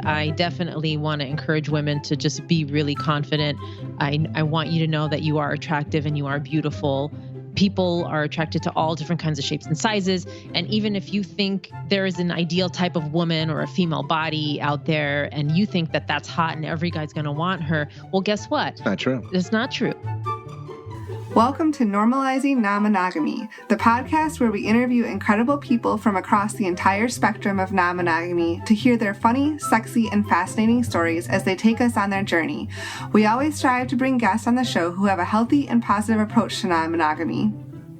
I definitely want to encourage women to just be really confident. I want you to know that you are attractive and you are beautiful. People are attracted to all different kinds of shapes and sizes. And even if you think there is an ideal type of woman or a female body out there and you think that that's hot and every guy's going to want her, well, guess what? It's not true. It's not true. Welcome to Normalizing Non-Monogamy, the podcast where we interview incredible people from across the entire spectrum of non-monogamy to hear their funny, sexy, and fascinating stories as they take us on their journey. We always strive to bring guests on the show who have a healthy and positive approach to non-monogamy.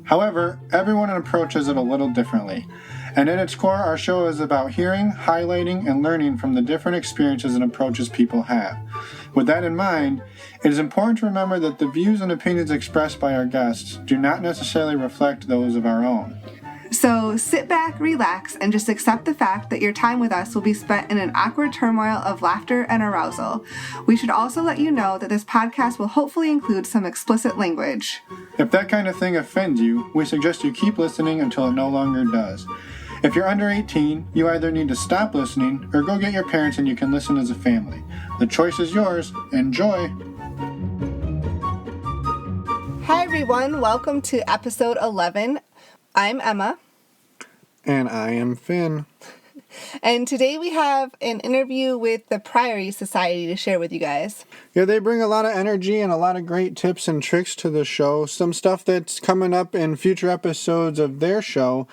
However, everyone approaches it a little differently. And at its core, our show is about hearing, highlighting, and learning from the different experiences and approaches people have. With that in mind, it is important to remember that the views and opinions expressed by our guests do not necessarily reflect those of our own. So sit back, relax, and just accept the fact that your time with us will be spent in an awkward turmoil of laughter and arousal. We should also let you know that this podcast will hopefully include some explicit language. If that kind of thing offends you, we suggest you keep listening until it no longer does. If you're under 18, you either need to stop listening or go get your parents and you can listen as a family. The choice is yours. Enjoy! Hi everyone, welcome to episode 11. I'm Emma. And I am Finn. And today we have an interview with the Priory Society to share with you guys. Yeah, they bring a lot of energy and a lot of great tips and tricks to the show. Some stuff that's coming up in future episodes of their show.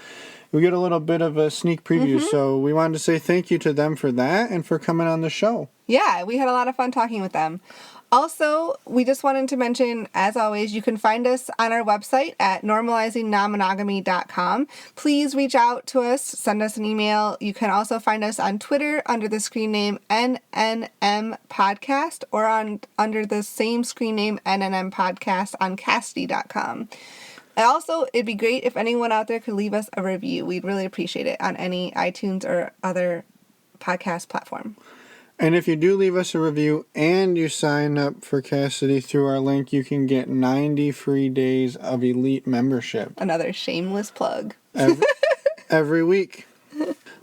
We get a little bit of a sneak preview, so we wanted to say thank you to them for that and for coming on the show. Yeah, we had a lot of fun talking with them. Also, we just wanted to mention, as always, you can find us on our website at normalizingnonmonogamy.com. Please reach out to us, send us an email. You can also find us on Twitter under the screen name NNM Podcast or under the same screen name NNM Podcast on Castity.com. And also, it'd be great if anyone out there could leave us a review. We'd really appreciate it on any iTunes or other podcast platform. And if you do leave us a review and you sign up for Castity through our link, you can get 90 free days of elite membership. Another shameless plug. Every week.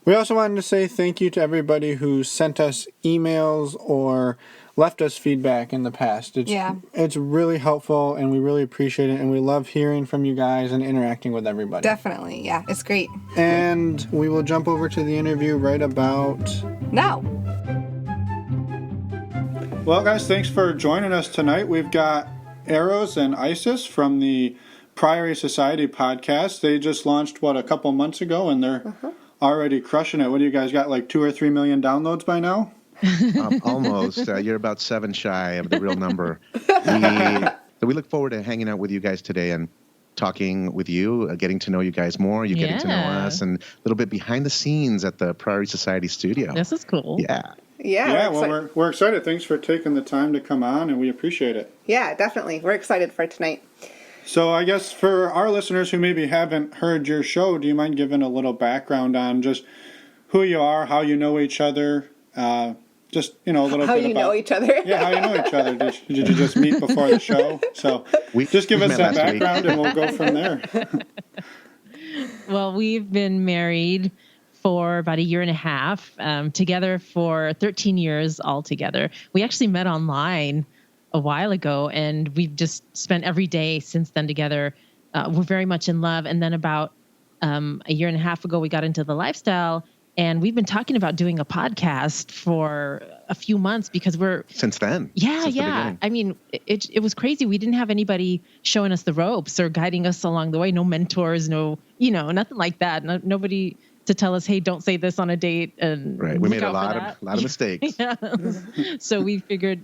We also wanted to say thank you to everybody who sent us emails or left us feedback in the past. It's really helpful, and we really appreciate it, and we love hearing from you guys and interacting with everybody. Definitely, yeah. It's great. And we will jump over to the interview right about now. Well, guys, thanks for joining us tonight. We've got Eros and Isis from the Priory Society Podcast. They just launched, a couple months ago, and they're already crushing it. What do you guys got, like 2 or 3 million downloads by now? Almost. You're about 7 shy of the real number. We look forward to hanging out with you guys today and talking with you, getting to know you guys more. You getting to know us, and a little bit behind the scenes at the Priory Society studio. This is cool. Yeah, we're excited. Thanks for taking the time to come on, and we appreciate it. Yeah, definitely. We're excited for tonight. So I guess for our listeners who maybe haven't heard your show, do you mind giving a little background on just who you are, how you know each other, just, a little bit about... How you know each other. Yeah, how you know each other. Did you just meet before the show? So just give us that background and we'll go from there. Well, we've been married for about 1.5 years, together for 13 years altogether. We actually met online a while ago, and we've just spent every day since then together. We're very much in love. And then about 1.5 years ago, we got into the lifestyle, and we've been talking about doing a podcast for a few months because Since then. Yeah. I mean, it was crazy. We didn't have anybody showing us the ropes or guiding us along the way. No mentors, nothing like that. Nobody to tell us, hey, don't say this on a date. And right. We made a lot of mistakes. Yeah. So we figured,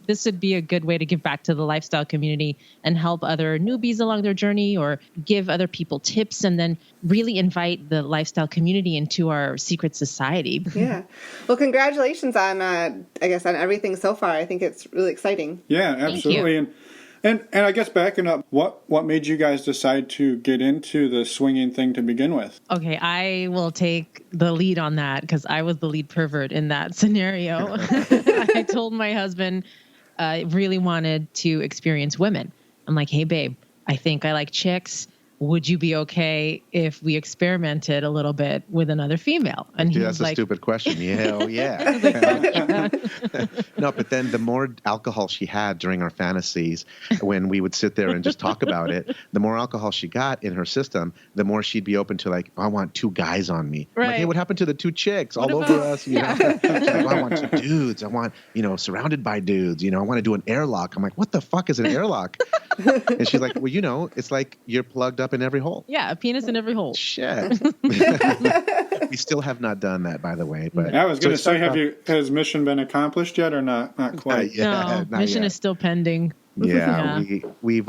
this would be a good way to give back to the lifestyle community and help other newbies along their journey, or give other people tips, and then really invite the lifestyle community into our secret society. Yeah. Well, congratulations on, on everything so far. I think it's really exciting. Yeah, absolutely. And I guess backing up, what made you guys decide to get into the swinging thing to begin with? Okay, I will take the lead on that because I was the lead pervert in that scenario. I told my husband I really wanted to experience women. I'm like, hey, babe, I think I like chicks. would you be okay if we experimented a little bit with another female? And Dude, that's a stupid question. Hell yeah. No, but then the more alcohol she had during our fantasies, when we would sit there and just talk about it, the more alcohol she got in her system, the more she'd be open to like, I want 2 guys on me. Right. Like, hey, what happened to the 2 chicks all about, over us? You know? She's like, I want 2 dudes. I want, surrounded by dudes. I want to do an airlock. I'm like, what the fuck is an airlock? And she's like, well, it's like you're plugged up in every hole. Yeah, a penis in every hole. Shit. We still have not done that, by the way. But I was going to say, has mission been accomplished yet or not? Not quite. No, mission is still pending. Yeah, we've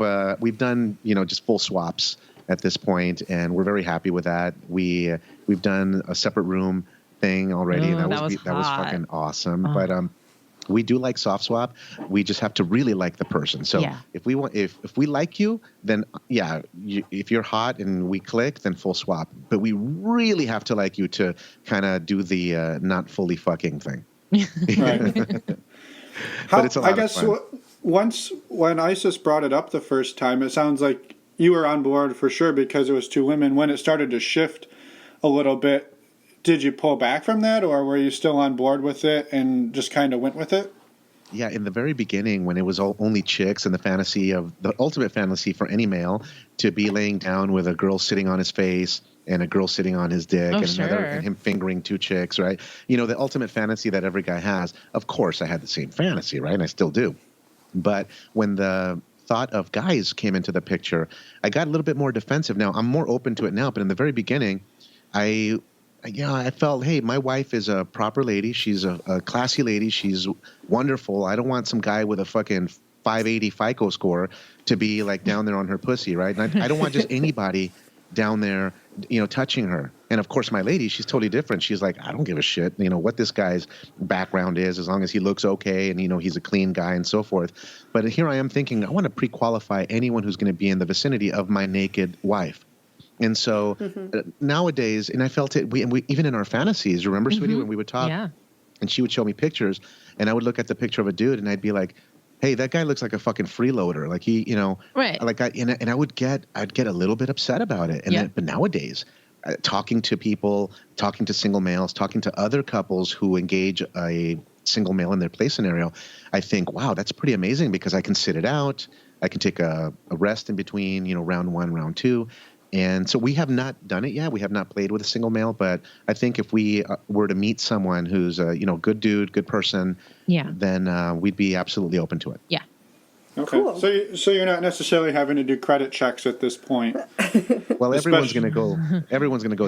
done just full swaps at this point, and we're very happy with that. We've done a separate room thing already, and that was fucking awesome. But we do like soft swap. We just have to really like the person. So if we like you, then if you're hot and we click, then full swap. But we really have to like you to kind of do the not fully fucking thing. Right. But it's a lot I guess of fun. Once when Isis brought it up the first time, it sounds like you were on board for sure because it was 2 women. When it started to shift a little bit, did you pull back from that, or were you still on board with it and just kind of went with it? Yeah, in the very beginning, when it was only chicks and the ultimate fantasy for any male to be laying down with a girl sitting on his face and a girl sitting on his dick and him fingering 2 chicks, right? The ultimate fantasy that every guy has. Of course, I had the same fantasy, right? And I still do. But when the thought of guys came into the picture, I got a little bit more defensive. Now, I'm more open to it now, but in the very beginning, I felt, hey, my wife is a proper lady. She's a classy lady. She's wonderful. I don't want some guy with a fucking 580 FICO score to be like down there on her pussy, right? And I don't want just anybody down there, touching her. And of course, my lady, she's totally different. She's like, I don't give a shit, what this guy's background is, as long as he looks okay and, he's a clean guy and so forth. But here I am thinking, I want to pre-qualify anyone who's going to be in the vicinity of my naked wife. And so nowadays, and I felt it, we even in our fantasies, remember, sweetie, when we would talk and she would show me pictures and I would look at the picture of a dude and I'd be like, hey, that guy looks like a fucking freeloader. Like he, right. Like and I'd get a little bit upset about it. And then, but nowadays, talking to people, talking to single males, talking to other couples who engage a single male in their play scenario, I think, wow, that's pretty amazing because I can sit it out. I can take a rest in between, round 1, round 2. And so we have not done it yet. We have not played with a single male, but I think if we were to meet someone who's a good dude, good person, then we'd be absolutely open to it. Yeah. Okay. Cool. So you're not necessarily having to do credit checks at this point. Well, everyone's going to go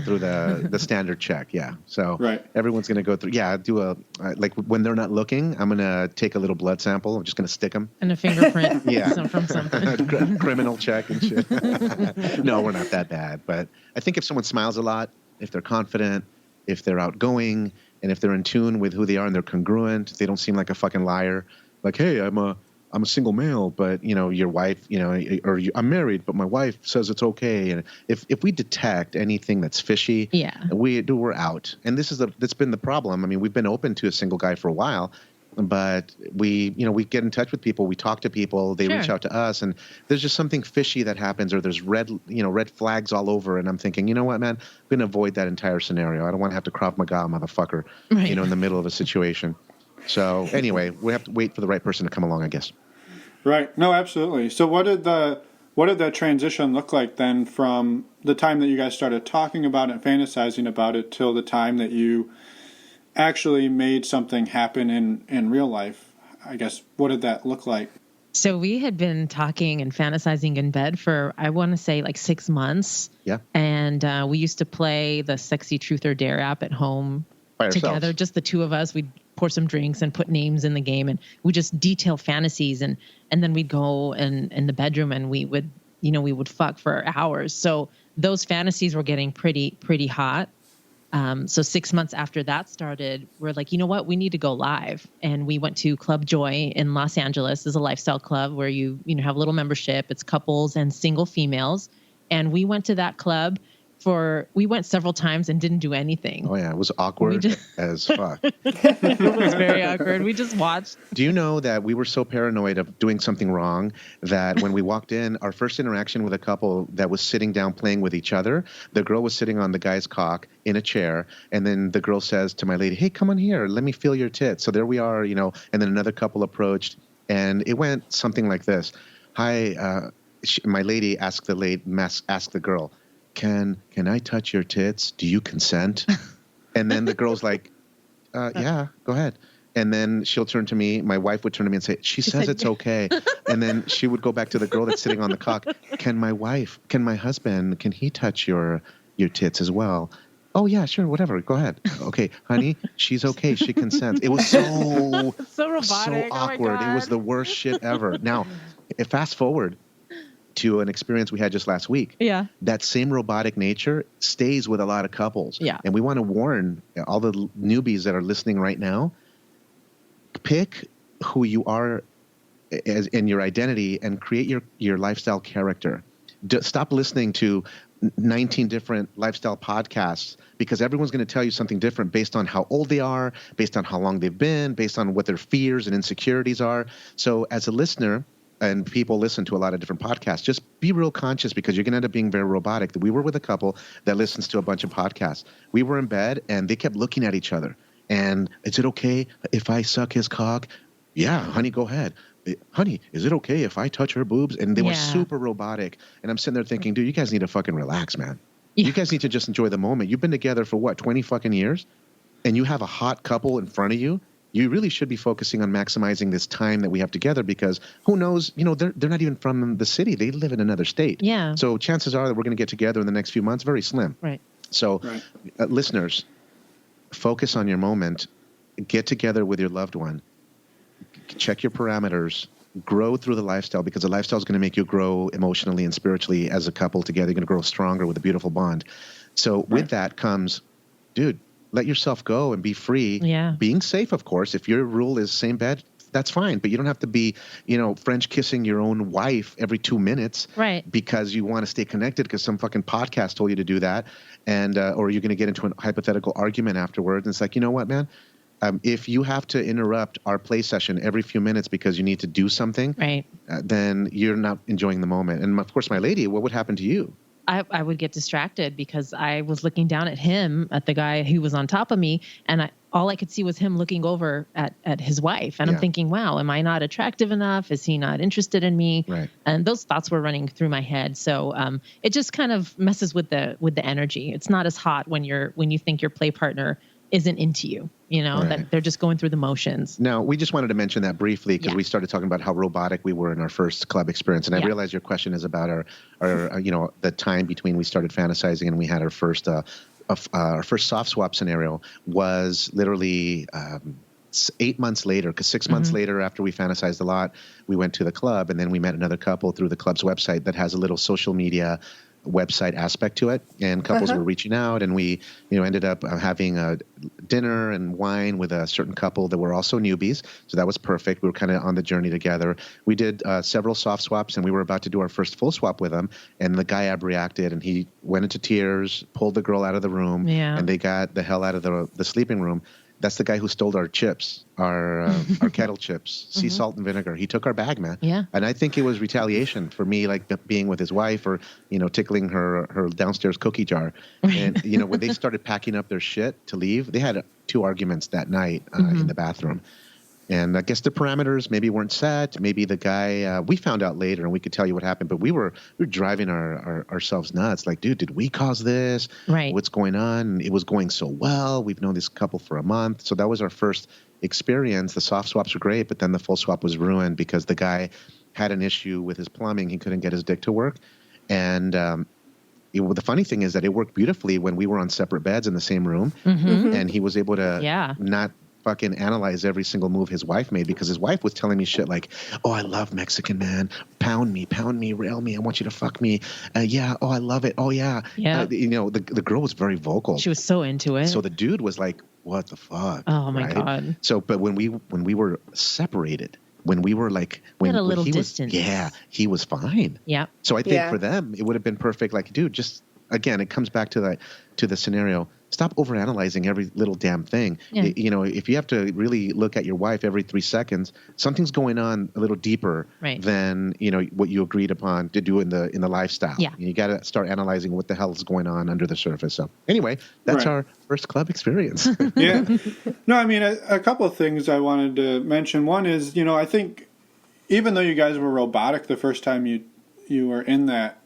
through the standard check. Yeah. So everyone's going to go through. Yeah. Do like when they're not looking, I'm going to take a little blood sample. I'm just going to stick them. And a fingerprint. From something. Criminal check and shit. No, we're not that bad. But I think if someone smiles a lot, if they're confident, if they're outgoing, and if they're in tune with who they are and they're congruent, they don't seem like a fucking liar. Like, hey, I'm a single male, but your wife, I'm married, but my wife says it's okay. And if we detect anything that's fishy, we're out. And that's been the problem. I mean, we've been open to a single guy for a while, but we get in touch with people, we talk to people, they reach out to us, and there's just something fishy that happens, or there's red flags all over. And I'm thinking, you know what, man, I'm going to avoid that entire scenario. I don't want to have to Krav Maga motherfucker, in the middle of a situation. So anyway, we have to wait for the right person to come along, I guess. Right. No, absolutely. So what did that transition look like then from the time that you guys started talking about it, fantasizing about it, till the time that you actually made something happen in real life? I guess, what did that look like? So we had been talking and fantasizing in bed for, I want to say, like 6 months. Yeah. And we used to play the Sexy Truth or Dare app at home together, just the 2 of us. We'd pour some drinks and put names in the game, and we just detail fantasies, and then we'd go in the bedroom and we would fuck for hours. So those fantasies were getting pretty hot. So 6 months after that started, we're like, you know what, we need to go live. And we went to Club Joy in Los Angeles. It's a lifestyle club where you have a little membership. It's couples and single females. And we went to that club we went several times and didn't do anything. Oh yeah, it was awkward as fuck. It was very awkward. We just watched. Do you know that we were so paranoid of doing something wrong that when we walked in, our first interaction with a couple that was sitting down playing with each other, the girl was sitting on the guy's cock in a chair, and then the girl says to my lady, "Hey, come on here, let me feel your tits." So there we are, and then another couple approached, and it went something like this. Hi, my lady asked the girl, Can I touch your tits? Do you consent? And then the girl's like, yeah, go ahead. And then she'll turn to me. My wife would turn to me and say, she says it's okay. And then she would go back to the girl that's sitting on the cock. Can my husband, can he touch your tits as well? Oh, yeah, sure, whatever. Go ahead. Okay, honey, she's okay. She consents. It was so robotic. So awkward. Oh, it was the worst shit ever. Now, fast forward to an experience we had just last week. Yeah. That same robotic nature stays with a lot of couples. Yeah. And we want to warn all the newbies that are listening right now, pick who you are in your identity and create your lifestyle character. Stop listening to 19 different lifestyle podcasts because everyone's going to tell you something different based on how old they are, based on how long they've been, based on what their fears and insecurities are. So as a listener, and people listen to a lot of different podcasts, just be real conscious because you're going to end up being very robotic. We were with a couple that listens to a bunch of podcasts. We were in bed and they kept looking at each other. And is it okay if I suck his cock? Yeah, honey, go ahead. Honey, is it okay if I touch her boobs? And they were super robotic. And I'm sitting there thinking, dude, you guys need to fucking relax, man. Yeah. You guys need to just enjoy the moment. You've been together for what, 20 fucking years? And you have a hot couple in front of you. You really should be focusing on maximizing this time that we have together because who knows, they're not even from the city. They live in another state. Yeah. So chances are that we're going to get together in the next few months, very slim. Right. So listeners, focus on your moment. Get together with your loved one. Check your parameters. Grow through the lifestyle because the lifestyle is going to make you grow emotionally and spiritually as a couple together. You're going to grow stronger with a beautiful bond. So with that comes, dude, let yourself go and be free. Yeah. Being safe, of course. If your rule is same bed, that's fine. But you don't have to be, French kissing your own wife every 2 minutes. Right. Because you want to stay connected because some fucking podcast told you to do that. And, or you're going to get into a hypothetical argument afterwards. And it's like, you know what, man? If you have to interrupt our play session every few minutes because you need to do something, right, then you're not enjoying the moment. And of course, my lady, what would happen to you? I would get distracted because I was looking down at him, at the guy who was on top of me, and all I could see was him looking over at his wife. And I'm thinking, wow, am I not attractive enough? Is he not interested in me? Right. And those thoughts were running through my head. So it just kind of messes with the energy. It's not as hot when you think your play partner isn't into you, that they're just going through the motions. Now, we just wanted to mention that briefly because we started talking about how robotic we were in our first club experience. And I realize your question is about our the time between we started fantasizing and we had our first soft swap scenario was literally 8 months later, because 6 months later after we fantasized a lot, we went to the club and then we met another couple through the club's website that has a little social media website aspect to it, and couples were reaching out, and we ended up having a dinner and wine with a certain couple that were also newbies, so that was perfect. We were kind of on the journey together. We did several soft swaps, and we were about to do our first full swap with them, and the guy abreacted, and he went into tears, pulled the girl out of the room, and they got the hell out of the sleeping room. That's the guy who stole our chips, our kettle chips, sea salt and vinegar. He took our bag, man. Yeah. And I think it was retaliation for me, like being with his wife or, tickling her downstairs cookie jar. And, when they started packing up their shit to leave, they had 2 arguments that night in the bathroom. And I guess the parameters maybe weren't set. Maybe the guy, we found out later and we could tell you what happened, but we were driving ourselves nuts. Like, dude, did we cause this? Right. What's going on? And it was going so well. We've known this couple for a month. So that was our first experience. The soft swaps were great, but then the full swap was ruined because the guy had an issue with his plumbing. He couldn't get his dick to work. And the funny thing is that it worked beautifully when we were on separate beds in the same room. And he was able to not fucking analyze every single move his wife made because his wife was telling me shit like, oh, I love Mexican, man. Pound me, rail me. I want you to fuck me. Yeah. Oh, I love it. Oh, yeah. Yeah. The girl was very vocal. She was so into it. So the dude was like, what the fuck? Oh, my God. So, but when we were separated, when we were like, when a little he distance. he was fine. Yeah. So I think for them, it would have been perfect. Like, dude, just again, it comes back to the scenario. Stop overanalyzing every little damn thing. Yeah. If you have to really look at your wife every 3 seconds, something's going on a little deeper than what you agreed upon to do in the lifestyle. Yeah. You got to start analyzing what the hell is going on under the surface. So anyway, that's our first club experience. Yeah. No, I mean, a couple of things I wanted to mention. One is, I think even though you guys were robotic the first time you were in that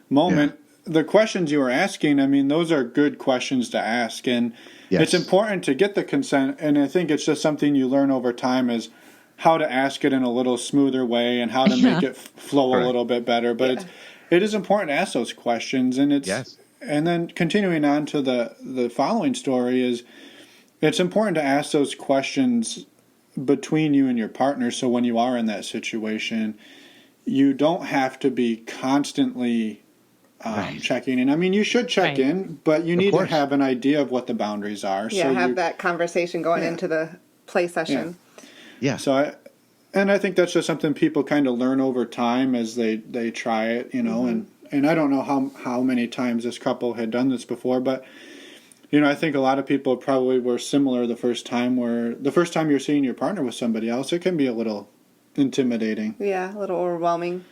moment, the questions you were asking, I mean, those are good questions to ask. And it's important to get the consent. And I think it's just something you learn over time is how to ask it in a little smoother way and how to make it flow a little bit better. But it is important to ask those questions. And and then continuing on to the following story is it's important to ask those questions between you and your partner. So when you are in that situation, you don't have to be constantly checking in. I mean, you should check in, but you need to have an idea of what the boundaries are. Yeah, so have that conversation going into the play session. Yeah. So I think that's just something people kind of learn over time as they try it, and I don't know how many times this couple had done this before, but I think a lot of people probably were similar the first time you're seeing your partner with somebody else, it can be a little intimidating. Yeah, a little overwhelming.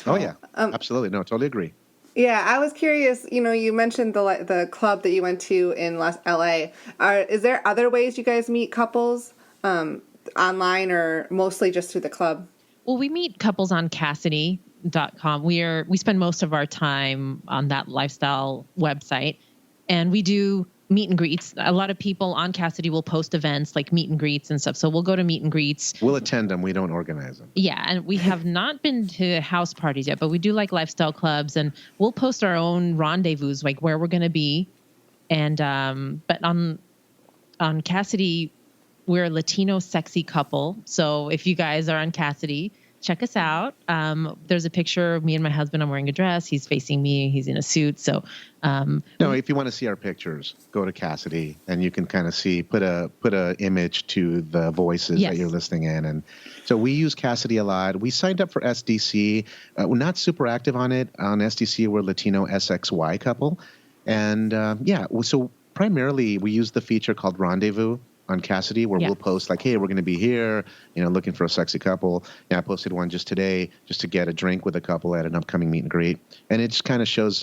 Oh yeah, absolutely. No, totally agree. Yeah, I was curious, you mentioned the club that you went to in LA. Is there other ways you guys meet couples online or mostly just through the club? Well, we meet couples on Cassidy.com. We spend most of our time on that lifestyle website, and we do meet and greets. A lot of people on Cassidy will post events like meet and greets and stuff. So we'll go to meet and greets. We'll attend them. We don't organize them. Yeah. And we have not been to house parties yet, but we do like lifestyle clubs, and we'll post our own rendezvous, like where we're going to be. And, but on Cassidy, we're a Latino sexy couple. So if you guys are on Cassidy, check us out. There's a picture of me and my husband. I'm wearing a dress. He's facing me. He's in a suit. So, no, if you want to see our pictures, go to Cassidy and you can kind of see, put a image to the voices that you're listening in. And so we use Cassidy a lot. We signed up for SDC. We're not super active on it. On SDC, we're Latino SXY couple. And so primarily we use the feature called Rendezvous on Cassidy, where we'll post like, hey, we're going to be here, looking for a sexy couple. Yeah, I posted one just today just to get a drink with a couple at an upcoming meet and greet. And it just kind of shows,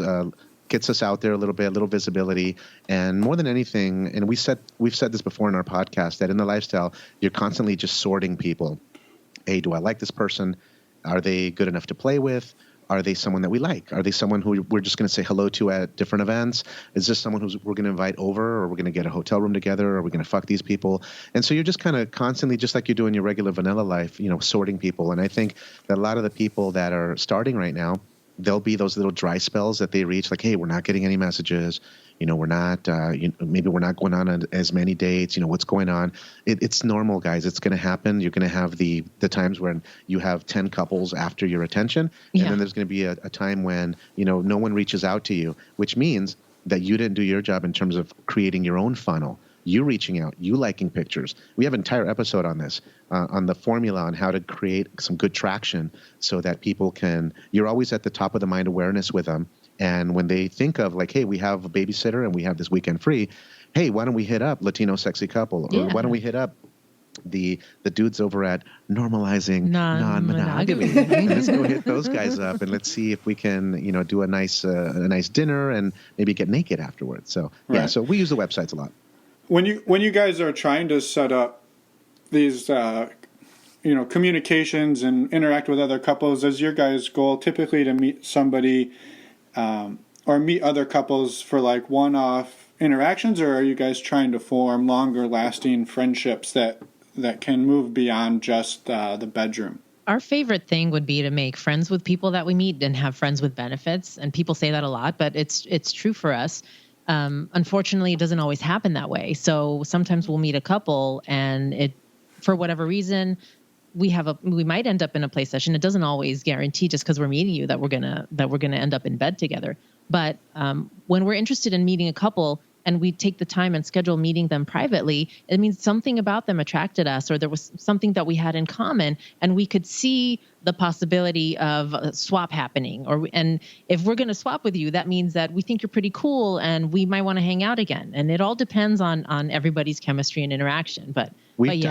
gets us out there a little bit, a little visibility. And more than anything, and we've said this before in our podcast, that in the lifestyle, you're constantly just sorting people. Hey, do I like this person? Are they good enough to play with? Are they someone that we like? Are they someone who we're just going to say hello to at different events? Is this someone we're going to invite over, or we're going to get a hotel room together, or we're going to fuck these people? And so you're just kind of constantly, just like you do in your regular vanilla life, sorting people. And I think that a lot of the people that are starting right now, there'll be those little dry spells that they reach, like, hey, we're not getting any messages. We're not, maybe we're not going on as many dates. What's going on? It's normal, guys. It's going to happen. You're going to have the times when you have 10 couples after your attention. And then there's going to be a time when, no one reaches out to you, which means that you didn't do your job in terms of creating your own funnel. You reaching out, you liking pictures. We have an entire episode on this, on the formula on how to create some good traction so that people you're always at the top of the mind awareness with them. And when they think of like, hey, we have a babysitter and we have this weekend free, hey, why don't we hit up Latino Sexy Couple? Or why don't we hit up the dudes over at Normalizing Non-Monogamy? Let's go hit those guys up and let's see if we can, do a nice dinner and maybe get naked afterwards. So so we use the websites a lot. When you guys are trying to set up these communications and interact with other couples, is your guys' goal typically to meet somebody or meet other couples for like one-off interactions, or are you guys trying to form longer-lasting friendships that can move beyond just the bedroom? Our favorite thing would be to make friends with people that we meet and have friends with benefits. And people say that a lot, but it's true for us. Unfortunately, it doesn't always happen that way. So sometimes we'll meet a couple and for whatever reason, we might end up in a play session. It doesn't always guarantee just because we're meeting you that we're gonna end up in bed together. But when we're interested in meeting a couple and we take the time and schedule meeting them privately, it means something about them attracted us, or there was something that we had in common, and we could see the possibility of a swap happening, and if we're going to swap with you, that means that we think you're pretty cool and we might want to hang out again. And it all depends on everybody's chemistry and interaction. But we've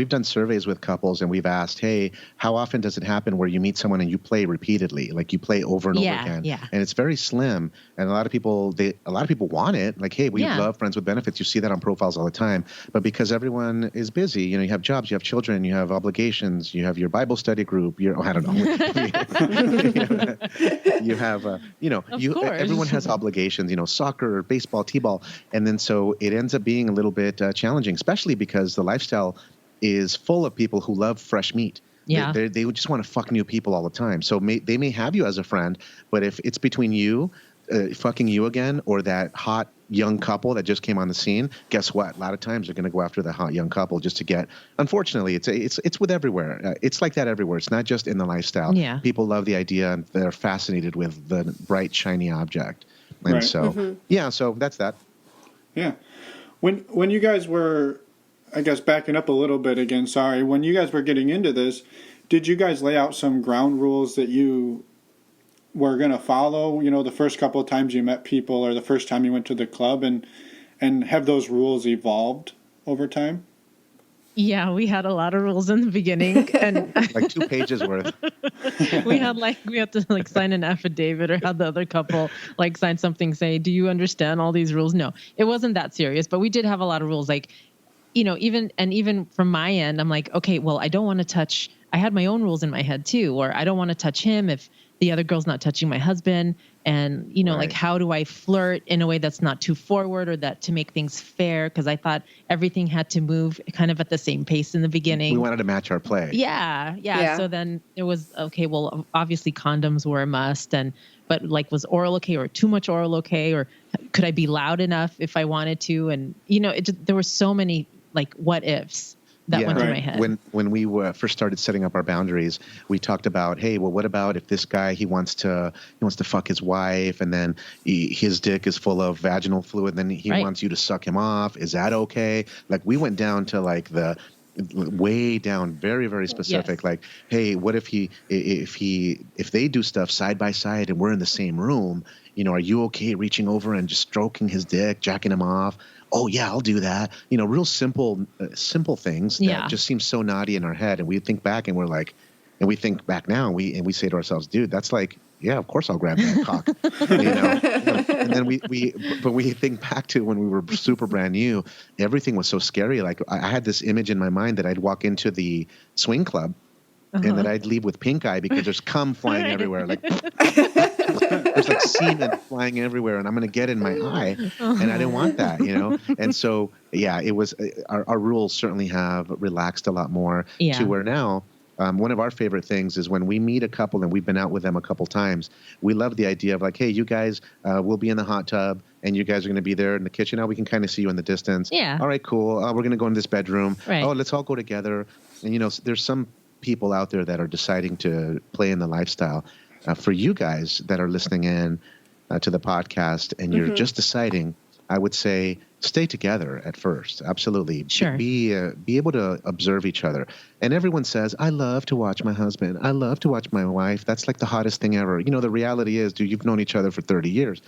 done surveys with couples, and we've asked, hey, how often does it happen where you meet someone and you play repeatedly, like you play over and over again? Yeah. And it's very slim. And a lot of people want it. Like, hey, we love friends with benefits. You see that on profiles all the time. But because everyone is busy, you have jobs, you have children, you have obligations, you have your Bible study group. I don't know. You have, everyone has obligations. Soccer, baseball, t-ball, and then so it ends up being a little bit challenging, especially because the lifestyle is full of people who love fresh meat. Yeah. They just want to fuck new people all the time. So they may have you as a friend, but if it's between you fucking you again or that hot young couple that just came on the scene, guess what? A lot of times they're going to go after the hot young couple just to get. Unfortunately, it's with everywhere. It's like that everywhere. It's not just in the lifestyle. Yeah. People love the idea and they're fascinated with the bright, shiny object. And right. So, so that's that. Yeah. When you guys were, I guess backing up a little bit again, sorry, when you guys were getting into this, did you guys lay out some ground rules that you were going to follow, the first couple of times you met people or the first time you went to the club, and have those rules evolved over time? Yeah, we had a lot of rules in the beginning, and like 2 pages worth. we had to sign an affidavit, or had the other couple sign something saying, "Do you understand all these rules?" No, it wasn't that serious, but we did have a lot of rules. Even from my end, I'm like, okay, well, I don't want to touch. I had my own rules in my head too, or I don't want to touch him if the other girl's not touching my husband. And, right. how do I flirt in a way that's not too forward or that to make things fair? Because I thought everything had to move kind of at the same pace in the beginning. We wanted to match our play. Yeah. So then it was, okay, well, obviously condoms were a must. But was oral okay, or too much oral okay? Or could I be loud enough if I wanted to? And, there were so many what ifs that went through my head. When we first started setting up our boundaries, we talked about, hey, well, what about if this guy, he wants to fuck his wife, and then his dick is full of vaginal fluid, then he wants you to suck him off. Is that okay? We went down to the way down, very, very specific. Yes. Hey, what if they do stuff side by side and we're in the same room? Are you okay reaching over and just stroking his dick, jacking him off? Oh yeah, I'll do that. Real simple things that just seem so naughty in our head, and we think back and we're like, and we think back now and we say to ourselves, dude, that's yeah, of course I'll grab that cock. And then we think back to when we were super brand new, everything was so scary. I had this image in my mind that I'd walk into the swing club and that I'd leave with pink eye because there's cum flying everywhere. There's semen flying everywhere, and I'm going to get in my eye, and I didn't want that, And so, it was our rules certainly have relaxed a lot more to where now. One of our favorite things is when we meet a couple and we've been out with them a couple times, we love the idea of hey, you guys will be in the hot tub and you guys are going to be there in the kitchen. Now we can kind of see you in the distance. Yeah. All right, cool. We're going to go in this bedroom. Right. Oh, let's all go together. And, there's some people out there that are deciding to play in the lifestyle. For you guys that are listening in to the podcast and you're just deciding, I would say stay together at first. Absolutely. Sure. Be able to observe each other. And everyone says, I love to watch my husband. I love to watch my wife. That's the hottest thing ever. The reality is, dude, you've known each other for 30 years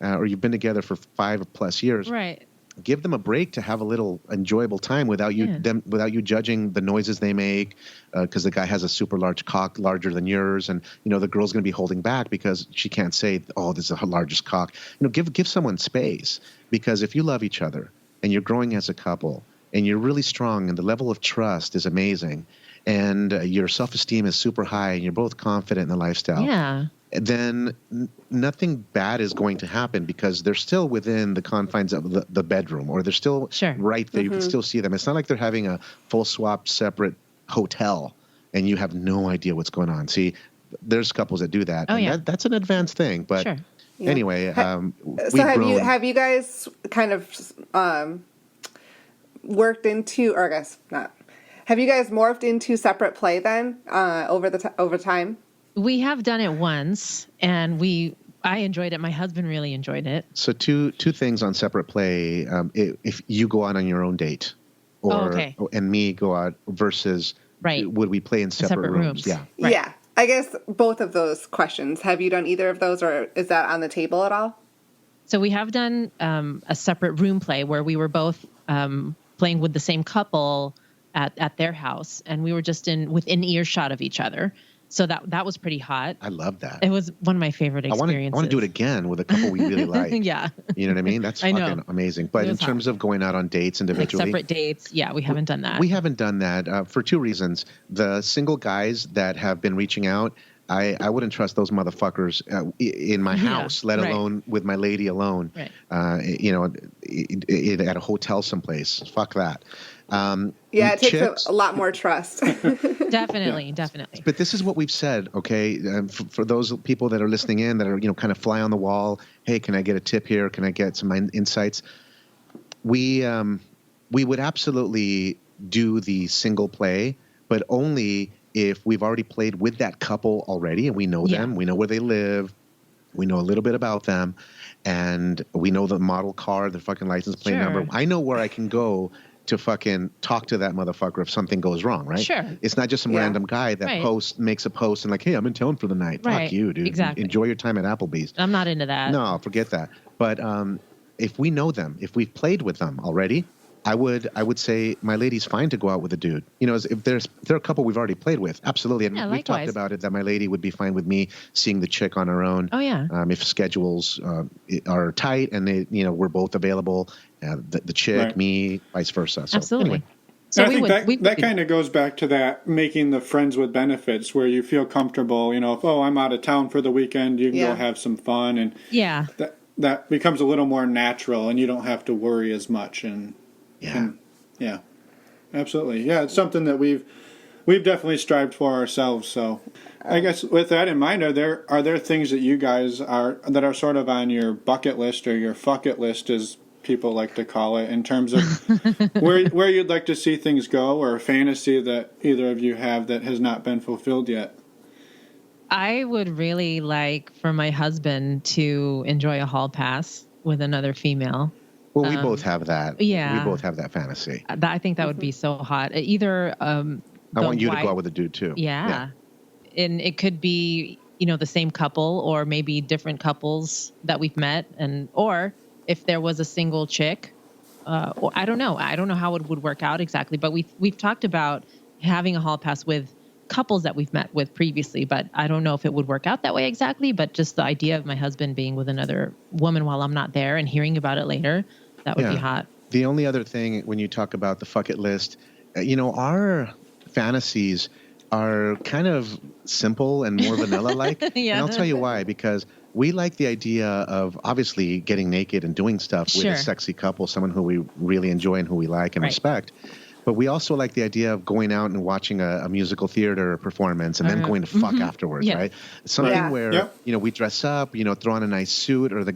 or you've been together for 5+ years. Right. Give them a break to have a little enjoyable time without you judging the noises they make, because the guy has a super large cock, larger than yours, and the girl's going to be holding back because she can't say, "Oh, this is the largest cock." Give someone space, because if you love each other and you're growing as a couple and you're really strong and the level of trust is amazing and your self-esteem is super high and you're both confident in the lifestyle, then nothing bad is going to happen because they're still within the confines of the bedroom, or they're still right there. You can still see them. It's not like they're having a full swap separate hotel and you have no idea what's going on. See, there's couples that do that. That's an advanced thing. But anyway, have you guys kind of worked into, or I guess not, have you guys morphed into separate play then over time? We have done it once, and I enjoyed it. My husband really enjoyed it. So two things on separate play. If you go out on your own date, and me go out versus would we play in separate rooms? Yeah. Right. Yeah. I guess both of those questions. Have you done either of those, or is that on the table at all? So we have done a separate room play where we were both playing with the same couple at their house, and we were just within earshot of each other. So that was pretty hot. I love that. It was one of my favorite experiences. I want to do it again with a couple we really like. Yeah. You know what I mean? That's fucking amazing. But in terms of going out on dates individually. Like separate dates, yeah, we haven't done that. We haven't done that for two reasons. The single guys that have been reaching out, I wouldn't trust those motherfuckers in my house, let alone with my lady alone. Right. At a hotel someplace. Fuck that. It takes a lot more trust. Definitely. But this is what we've said, okay? For those people that are listening in that are, kind of fly on the wall, hey, can I get a tip here? Can I get some insights? We would absolutely do the single play, but only if we've already played with that couple already and we know them, we know where they live, we know a little bit about them, and we know the model car, the fucking license plate number. I know where I can go to fucking talk to that motherfucker if something goes wrong, right? Sure. It's not just some random guy that makes a post and like, hey, I'm in town for the night. Fuck you, dude. Exactly. Enjoy your time at Applebee's. I'm not into that. No, forget that. But if we know them, if we've played with them already, I would say my lady's fine to go out with a dude. If they're a couple we've already played with, absolutely. And we've talked about it that my lady would be fine with me seeing the chick on her own. Oh yeah. If schedules are tight and we're both available, the chick, me, vice versa. So, absolutely. Anyway. So I think that kind of goes back to that making the friends with benefits where you feel comfortable. If I'm out of town for the weekend, you can go have some fun, and that becomes a little more natural, and you don't have to worry as much. And absolutely. Yeah, it's something that we've definitely strived for ourselves. So I guess with that in mind, are there things that you guys that are sort of on your bucket list or your fuck it list, as people like to call it, in terms of where you'd like to see things go, or a fantasy that either of you have that has not been fulfilled yet? I would really like for my husband to enjoy a hall pass with another female. Well, we both have that. Yeah. We both have that fantasy. I think that would be so hot. Either I want you to go out with a dude too. Yeah. And it could be, the same couple or maybe different couples that we've met, or if there was a single chick, or I don't know how it would work out exactly, but we've talked about having a hall pass with couples that we've met with previously, but I don't know if it would work out that way exactly, but just the idea of my husband being with another woman while I'm not there and hearing about it later, that would be hot. The only other thing when you talk about the fuck it list, our fantasies are kind of simple and more vanilla-like. And I'll tell you why, because we like the idea of obviously getting naked and doing stuff with a sexy couple, someone who we really enjoy and who we like and respect. But we also like the idea of going out and watching a musical theater performance and then going to fuck afterwards, right? Something where, we dress up, throw on a nice suit, or the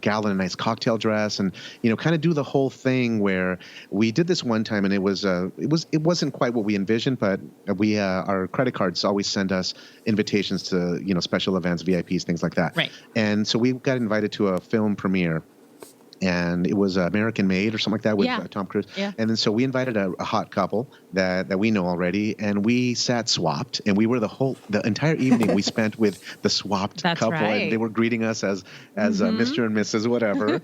gal in a nice cocktail dress, and, kind of do the whole thing where we did this one time, and it wasn't quite what we envisioned, but we our credit cards always send us invitations to, special events, VIPs, things like that. Right. And so we got invited to a film premiere. And it was American Made or something like that with Tom Cruise. Yeah. And then so we invited a hot couple that we know already, and we sat swapped, and we were the entire evening we spent with the swapped couple, and they were greeting us as Mr. and Mrs. whatever.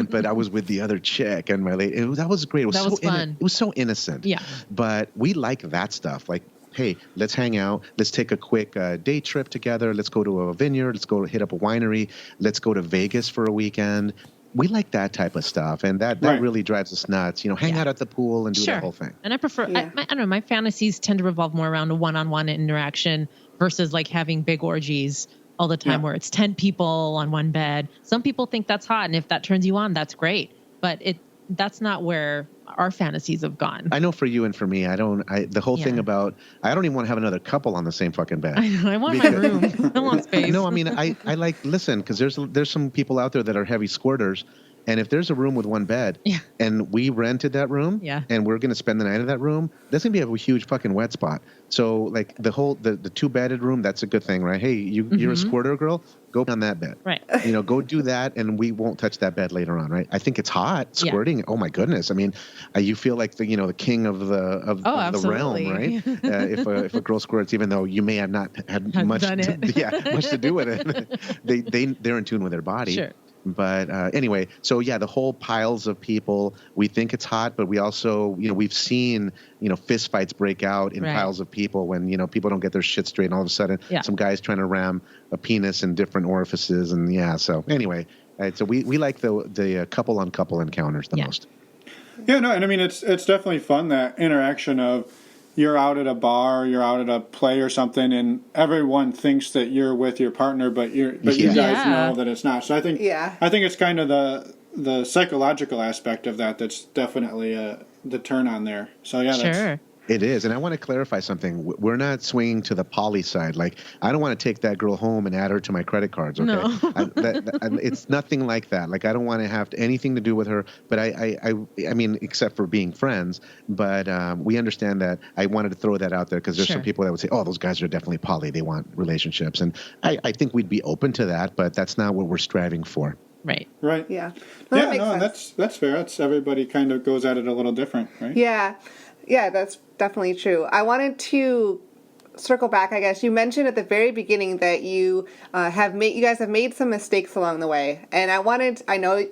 But I was with the other chick and my lady. That was great. It was so fun. It was so innocent. Yeah. But we like that stuff. Like, hey, let's hang out. Let's take a quick day trip together. Let's go to a vineyard. Let's go hit up a winery. Let's go to Vegas for a weekend. We like that type of stuff, and that really drives us nuts. Hang out at the pool and do the whole thing. And I prefer, I don't know, my fantasies tend to revolve more around a one-on-one interaction versus like having big orgies all the time where it's 10 people on one bed. Some people think that's hot, and if that turns you on, that's great. But that's not where our fantasies have gone. I know for you and for me, the whole thing about, I don't even want to have another couple on the same fucking bed. I want my room. I want space. No, I mean, I like, listen, because there's some people out there that are heavy squirters, And if there's a room with one bed and we rented that room and we're going to spend the night in that room, that's going to be a huge fucking wet spot. So like the 2-bedded room, that's a good thing, right? Hey, you're a squirter girl, go on that bed. Right. Go do that and we won't touch that bed later on, right? I think it's hot squirting. Yeah. Oh my goodness. I mean, you feel like the king of the realm, right? If a girl squirts, even though you may have not had much to do with it, they're in tune with their body. Sure. But anyway, so the whole piles of people, we think it's hot, but we also, we've seen, fist fights break out in piles of people when, people don't get their shit straight and all of a sudden some guy's trying to ram a penis in different orifices. And so anyway, so we like the couple on couple encounters the most. Yeah, no, and I mean, it's definitely fun, that interaction of you're out at a bar, you're out at a play or something, and everyone thinks that you're with your partner, but you guys know that it's not. So I think it's kind of the psychological aspect of that's definitely the turn on there. So sure. It is. And I want to clarify something. We're not swinging to the poly side. Like, I don't want to take that girl home and add her to my credit cards. Okay? No. It's nothing like that. Like, I don't want to have anything to do with her. But I mean, except for being friends. But we understand that. I wanted to throw that out there because there's some people that would say, oh, those guys are definitely poly. They want relationships. And I think we'd be open to that. But that's not what we're striving for. Right. Yeah. That's fair. It's everybody kind of goes at it a little different, right? Yeah, that's definitely true. I wanted to circle back, I guess. You mentioned at the very beginning that you guys have made some mistakes along the way. And I know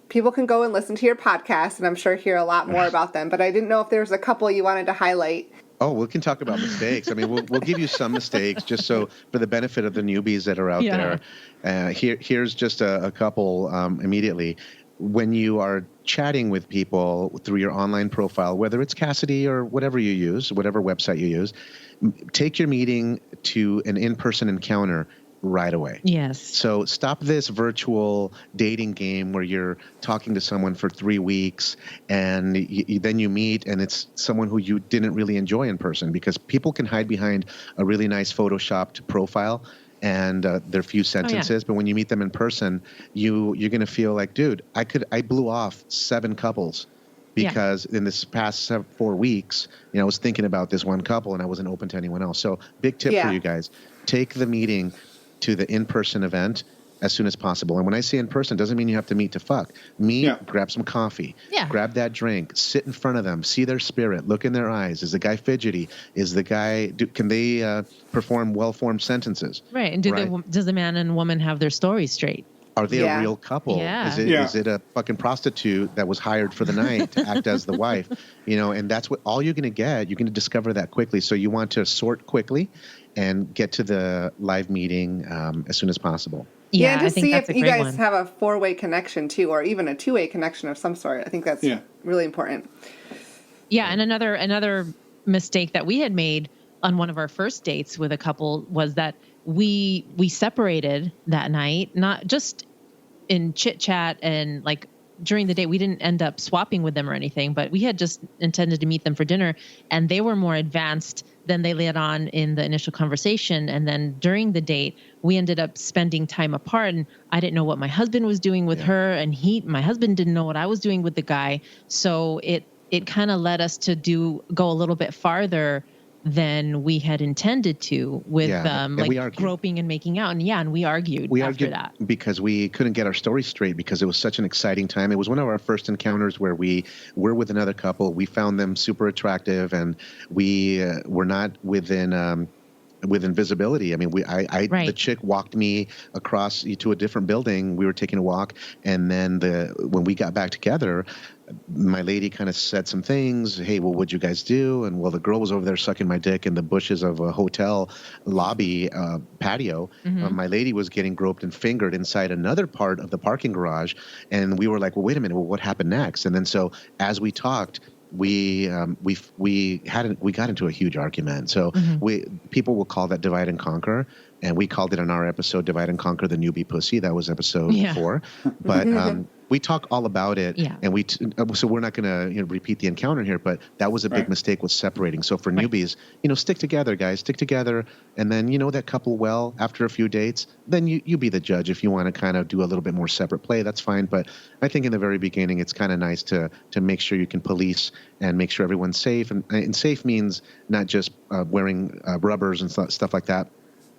people can go and listen to your podcast and I'm sure hear a lot more about them, but I didn't know if there was a couple you wanted to highlight. Oh, we can talk about mistakes. I mean, we'll give you some mistakes just so for the benefit of the newbies that are out there. Here's just a couple immediately. When you are chatting with people through your online profile, whether it's Cassidy or whatever you use, whatever website you use, take your meeting to an in-person encounter right away. Yes. So stop this virtual dating game where you're talking to someone for 3 weeks and then you meet and it's someone who you didn't really enjoy in person, because people can hide behind a really nice photoshopped profile and their few sentences. But when you meet them in person, you're going to feel like, dude, I blew off 7 couples because in this past 4 weeks, I was thinking about this one couple and I wasn't open to anyone else. So big tip for you guys, take the meeting to the in-person event as soon as possible. And when I say in person, doesn't mean you have to meet to fuck. Grab some coffee, grab that drink, sit in front of them, see their spirit, look in their eyes. Is the guy fidgety? Is the guy, can they perform well-formed sentences? Right. And does the man and woman have their stories straight? Are they a real couple? Yeah. Is it a fucking prostitute that was hired for the night to act as the wife? And that's all you're going to get. You're going to discover that quickly. So you want to sort quickly and get to the live meeting as soon as possible. Yeah, just see if you guys have a 4-way connection too, or even a 2-way connection of some sort. I think that's really important. Yeah, and another mistake that we had made on one of our first dates with a couple was that we separated that night, not just in chit chat and like during the day. We didn't end up swapping with them or anything, but we had just intended to meet them for dinner, and they were more advanced than they let on in the initial conversation. And then during the date, we ended up spending time apart, and I didn't know what my husband was doing with her, and my husband didn't know what I was doing with the guy. So it kind of led us to go a little bit farther than we had intended to with groping and making out. And we argued after that. Because we couldn't get our story straight because it was such an exciting time. It was one of our first encounters where we were with another couple. We found them super attractive and we were not within visibility. I mean, the chick walked me across to a different building. We were taking a walk, and then when we got back together, my lady kind of said some things. Hey, well, what'd you guys do? And the girl was over there sucking my dick in the bushes of a hotel lobby patio. My lady was getting groped and fingered inside another part of the parking garage, and we were like, well, wait a minute, what happened next? And then so as we talked, we got into a huge argument. So people will call that divide and conquer, and we called it in our episode divide and conquer the newbie pussy. That was episode 4. But we talk all about it, Yeah. and so we're not going to repeat the encounter here, but that was a big mistake, was separating. So for newbies, stick together, guys, stick together, and then that couple well after a few dates, then you be the judge. If you want to kind of do a little bit more separate play, that's fine. But I think in the very beginning, it's kind of nice to make sure you can police and make sure everyone's safe, and safe means not just wearing rubbers and stuff like that,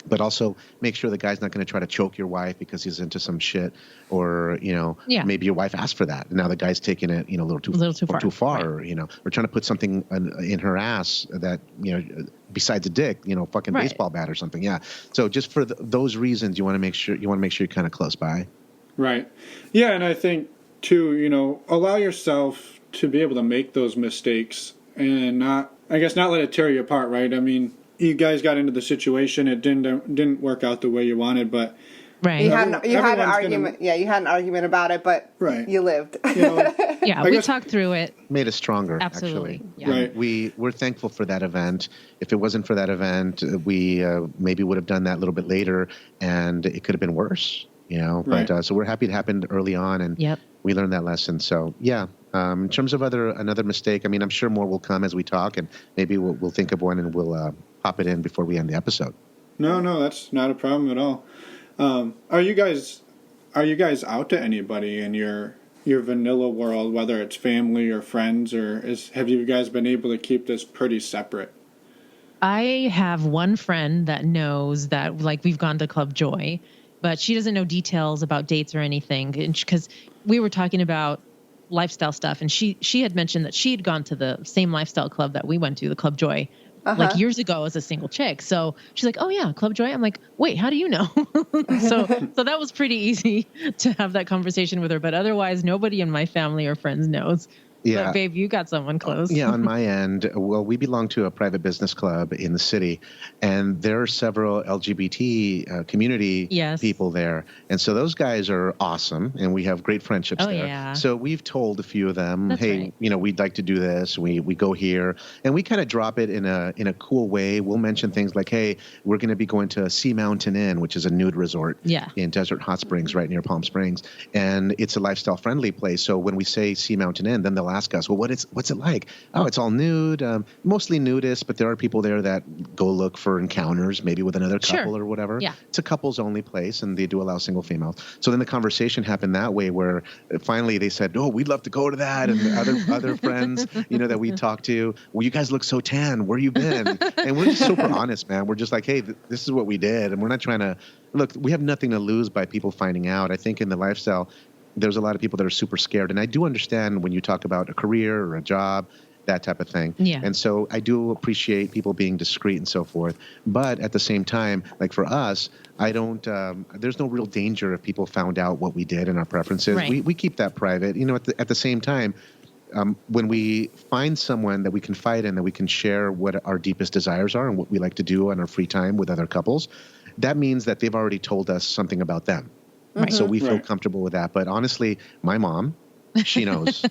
but also make sure the guy's not going to try to choke your wife because he's into some shit, or maybe your wife asked for that. And now the guy's taking it a little too far, right. or trying to put something in her ass that besides a dick, fucking baseball bat or something. Yeah. So just for those reasons, you want to make sure you're kind of close by. Right. Yeah, and I think too, allow yourself to be able to make those mistakes and not let it tear you apart. Right. I mean, you guys got into the situation. It didn't work out the way you wanted, but you had an argument. You had an argument about it, but you lived. We talked through it. Made us stronger. Absolutely. Actually. Yeah. Right. We're thankful for that event. If it wasn't for that event, we maybe would have done that a little bit later, and it could have been worse. Right. But so we're happy it happened early on, and we learned that lesson. So yeah. In terms of another mistake, I mean, I'm sure more will come as we talk, and maybe we'll think of one and we'll pop it in before we end the episode. No, that's not a problem at all. Are you guys out to anybody in your vanilla world, whether it's family or friends, or have you guys been able to keep this pretty separate? I have one friend that knows that, we've gone to Club Joy, but she doesn't know details about dates or anything, because we were talking about lifestyle stuff, and she had mentioned that she had gone to the same lifestyle club that we went to, the Club Joy, years ago as a single chick. So she's like, "Oh yeah, Club Joy." I'm like, "Wait, how do you know?" so that was pretty easy to have that conversation with her. But otherwise, nobody in my family or friends knows. Yeah. But babe, you got someone close. Yeah, on my end, well, we belong to a private business club in the city, and there are several LGBT community people there. And so those guys are awesome, and we have great friendships there. Yeah. So we've told a few of them, hey, we'd like to do this. We go here, and we kind of drop it in a cool way. We'll mention things like, hey, we're going to be going to Sea Mountain Inn, which is a nude resort in Desert Hot Springs right near Palm Springs. And it's a lifestyle-friendly place. So when we say Sea Mountain Inn, then they'll ask us, well, what's it like? Oh, it's all nude, mostly nudist, but there are people there that go look for encounters, maybe with another couple or whatever. Yeah. It's a couples only place, and they do allow single females. So then the conversation happened that way, where finally they said, oh, we'd love to go to that. And the other friends, that we talked to, well, you guys look so tan. Where you been? And we're just super honest, man. We're just like, hey, this is what we did. And we're not trying to, look, we have nothing to lose by people finding out. I think in the lifestyle, there's a lot of people that are super scared. And I do understand when you talk about a career or a job, that type of thing. Yeah. And so I do appreciate people being discreet and so forth. But at the same time, like for us, I don't, there's no real danger if people found out what we did and our preferences. Right. We keep that private. At the same time, when we find someone that we can confide in, that we can share what our deepest desires are and what we like to do on our free time with other couples, that means that they've already told us something about them. Right. So we feel comfortable with that. But honestly, my mom, she knows.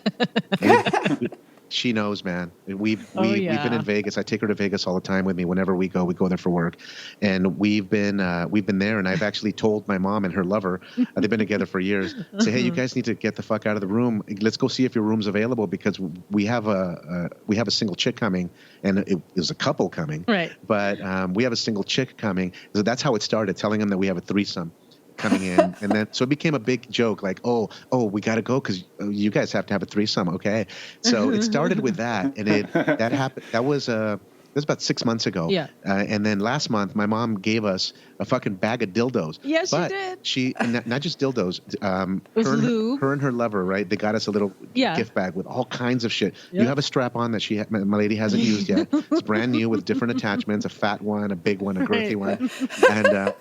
She knows, man. We've been in Vegas. I take her to Vegas all the time with me. Whenever we go there for work, and we've been there. And I've actually told my mom and her lover, they've been together for years, say, hey, you guys need to get the fuck out of the room. Let's go see if your room's available, because we have a single chick coming, and it was a couple coming. Right. But we have a single chick coming. So that's how it started, telling them that we have a threesome coming in. And then so it became a big joke, like, oh, we got to go because you guys have to have a threesome. Okay. So it started with that, and that happened. That was about 6 months ago. Yeah. And then last month, my mom gave us a fucking bag of dildos. Yes, she did. Not just dildos. Her and her lover, right? They got us a little gift bag with all kinds of shit. Yep. You have a strap on that my lady hasn't used yet. It's brand new with different attachments: a fat one, a big one, a girthy one, and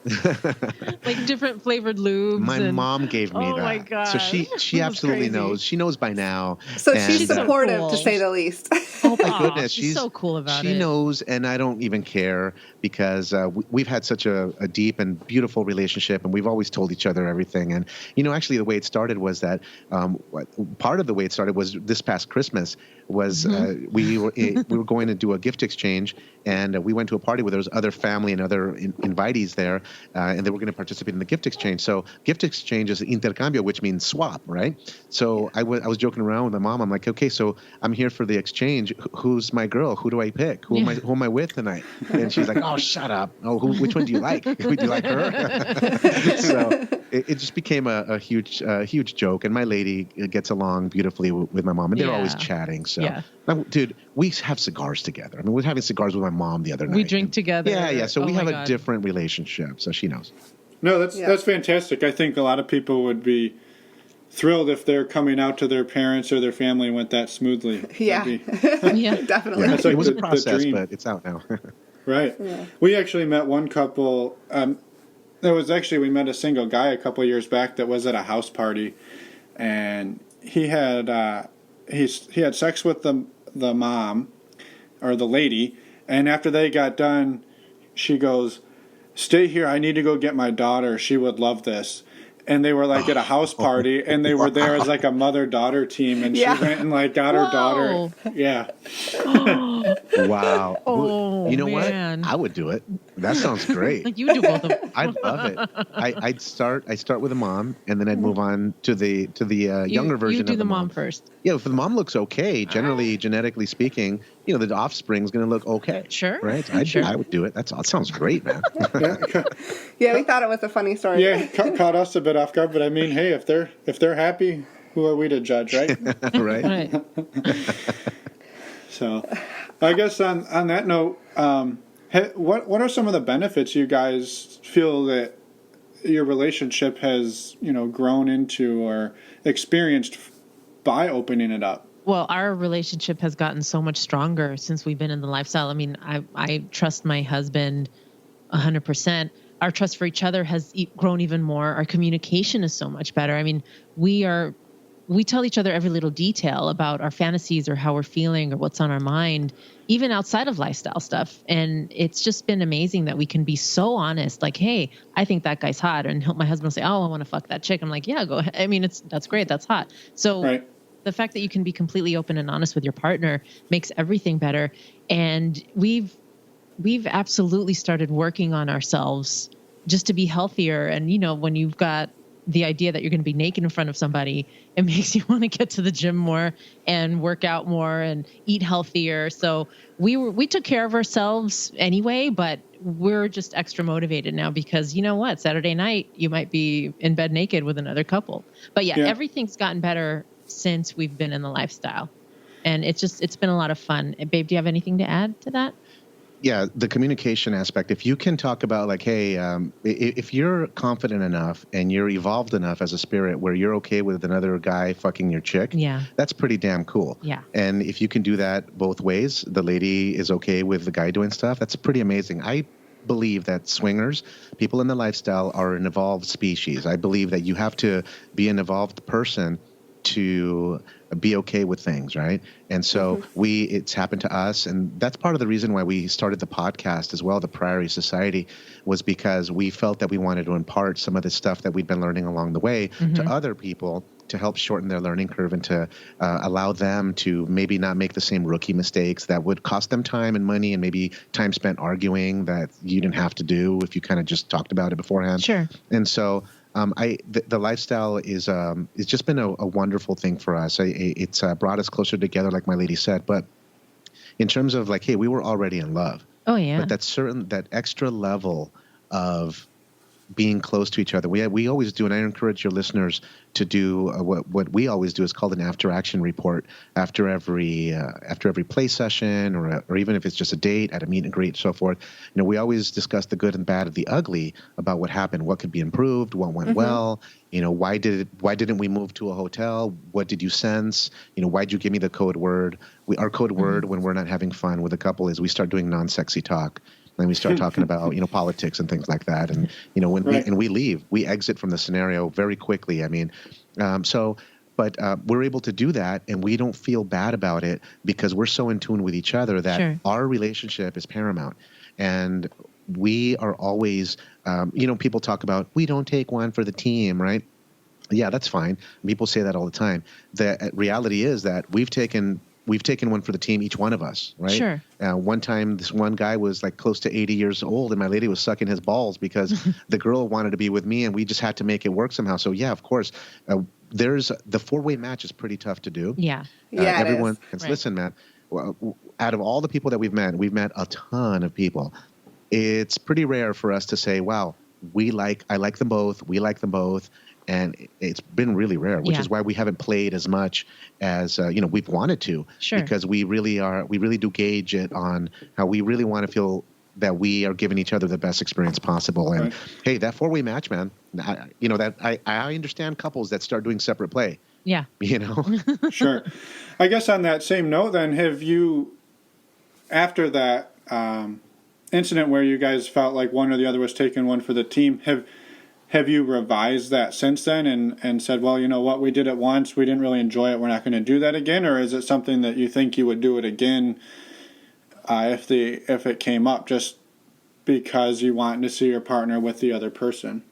like different flavored lubes. My mom gave me that. Oh my god! So she absolutely knows. She knows by now. So she's supportive, to say the least. Oh my goodness, she's so cool about it. She knows, and I don't even care, because we've had such a deep and beautiful relationship, and we've always told each other everything. And actually, the way it started was that part of the way it started was this past Christmas. was we were going to do a gift exchange, and we went to a party where there was other family and other invitees there, and they were going to participate in the gift exchange. So gift exchange is intercambio, which means swap, right? So I was joking around with my mom. I'm like, okay, so I'm here for the exchange. Who's my girl? Who do I pick? Who am I with tonight? And she's like, oh, shut up. Oh, which one do you like? Do you like her? So it just became a huge joke. And my lady gets along beautifully with my mom, and they're always chatting. So, dude, we have cigars together. I mean, we were having cigars with my mom the other night. We drink together. Yeah. So we have a different relationship. So she knows. No, that's fantastic. I think a lot of people would be thrilled if they're coming out to their parents or their family went that smoothly. Yeah. Definitely. Yeah, It's like it was a process, but it's out now. Right. Yeah. We actually met one couple. We met a single guy a couple of years back that was at a house party, and he had he had sex with the mom or the lady, and after they got done, she goes, "Stay here. I need to go get my daughter. She would love this." And they were like at a house party, and they were there as like a mother-daughter team, and she went and like got her daughter. Yeah. Wow. Oh, you know man. what? I would do it. That sounds great. Like you do both of them. I'd love it. I'd start with the mom, and then I'd move on to the younger version. You do of the mom first. Yeah, if the mom looks okay, generally genetically speaking, the offspring's going to look okay. Sure. Right? I would do it. That sounds great, man. Yeah, we thought it was a funny story. Yeah, caught us a bit off guard, but I mean, hey, if they're happy, who are we to judge, right? Right. So, I guess on that note, what are some of the benefits you guys feel that your relationship has grown into or experienced by opening it up? Well, our relationship has gotten so much stronger since we've been in the lifestyle. I mean, I trust my husband 100%. Our trust for each other has grown even more. Our communication is so much better. I mean, we tell each other every little detail about our fantasies or how we're feeling or what's on our mind, even outside of lifestyle stuff. And it's just been amazing that we can be so honest. Like, hey, I think that guy's hot. And my husband will say, oh, I want to fuck that chick. I'm like, yeah, go ahead. I mean, that's great. That's hot. So the fact that you can be completely open and honest with your partner makes everything better. And we've absolutely started working on ourselves just to be healthier. And, when you've got the idea that you're going to be naked in front of somebody, it makes you want to get to the gym more and work out more and eat healthier. So we took care of ourselves anyway, but we're just extra motivated now because Saturday night, you might be in bed naked with another couple. But everything's gotten better since we've been in the lifestyle. And it's been a lot of fun. Babe, do you have anything to add to that? Yeah, the communication aspect. If you can talk about like, hey, if you're confident enough and you're evolved enough as a spirit where you're okay with another guy fucking your chick, that's pretty damn cool. Yeah. And if you can do that both ways, the lady is okay with the guy doing stuff, that's pretty amazing. I believe that swingers, people in the lifestyle, are an evolved species. I believe that you have to be an evolved person to be okay with things, right? And so it's happened to us, and that's part of the reason why we started the podcast as well, the Priory Society, was because we felt that we wanted to impart some of the stuff that we'd been learning along the way to other people to help shorten their learning curve and to allow them to maybe not make the same rookie mistakes that would cost them time and money and maybe time spent arguing that you didn't have to do if you kind of just talked about it beforehand. Sure. And so the lifestyle is it's just been a wonderful thing for us. It's brought us closer together, like my lady said. But in terms of like, hey, we were already in love. Oh yeah. But that extra level of being close to each other. We always do, and I encourage your listeners to do what we always do is called an after action report after every play session or even if it's just a date at a meet and greet, so forth. We always discuss the good and bad of the ugly about what happened, what could be improved, what went well. Why didn't we move to a hotel? What did you sense? Why'd you give me the code word? Our code word when we're not having fun with a couple is we start doing non-sexy talk. Then we start talking about, politics and things like that. And, we leave, we exit from the scenario very quickly. I mean, but we're able to do that and we don't feel bad about it because we're so in tune with each other that our relationship is paramount. And we are always, people talk about, we don't take one for the team, right? Yeah, that's fine. People say that all the time. The reality is that we've taken we've taken one for the team, each one of us, right? Sure. One time, this one guy was like close to 80 years old, and my lady was sucking his balls because the girl wanted to be with me, and we just had to make it work somehow. So yeah, of course, there's the 4-way match is pretty tough to do. Yeah. Yeah, it everyone. is. Right. Listen, man. Well, out of all the people that we've met a ton of people. It's pretty rare for us to say, "Wow, I like them both. We like them both." And it's been really rare, which is why we haven't played as much as we've wanted to. Sure. Because we really do gauge it on how we really want to feel that we are giving each other the best experience possible. And hey, that 4-way match, man, I understand couples that start doing separate play. Yeah. Sure. I guess on that same note, then, have you, after that incident where you guys felt like one or the other was taking one for the team, have you revised that since then and said, well, you know what, we did it once, we didn't really enjoy it, we're not going to do that again? Or is it something that you think you would do it again if it came up, just because you want to see your partner with the other person?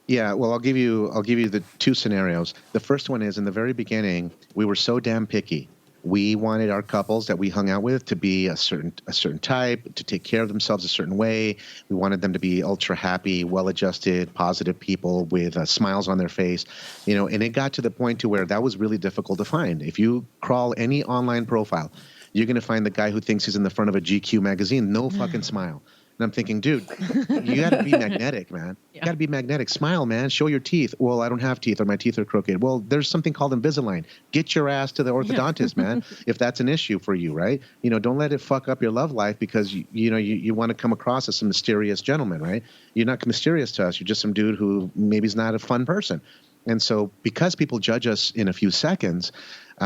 Yeah, well, I'll give you the two scenarios. The first one is, in the very beginning, we were so damn picky. We wanted our couples that we hung out with to be a certain type, to take care of themselves a certain way. We wanted them to be ultra happy, well-adjusted, positive people with smiles on their face, and it got to the point to where that was really difficult to find. If you crawl any online profile, you're going to find the guy who thinks he's in the front of a GQ magazine, no fucking smile. And I'm thinking, dude, you got to be magnetic, man. Yeah. You got to be magnetic. Smile, man. Show your teeth. Well, I don't have teeth, or my teeth are crooked. Well, there's something called Invisalign. Get your ass to the orthodontist, man, if that's an issue for you, right? Don't let it fuck up your love life because you want to come across as some mysterious gentleman, right? You're not mysterious to us. You're just some dude who maybe is not a fun person. And so because people judge us in a few seconds,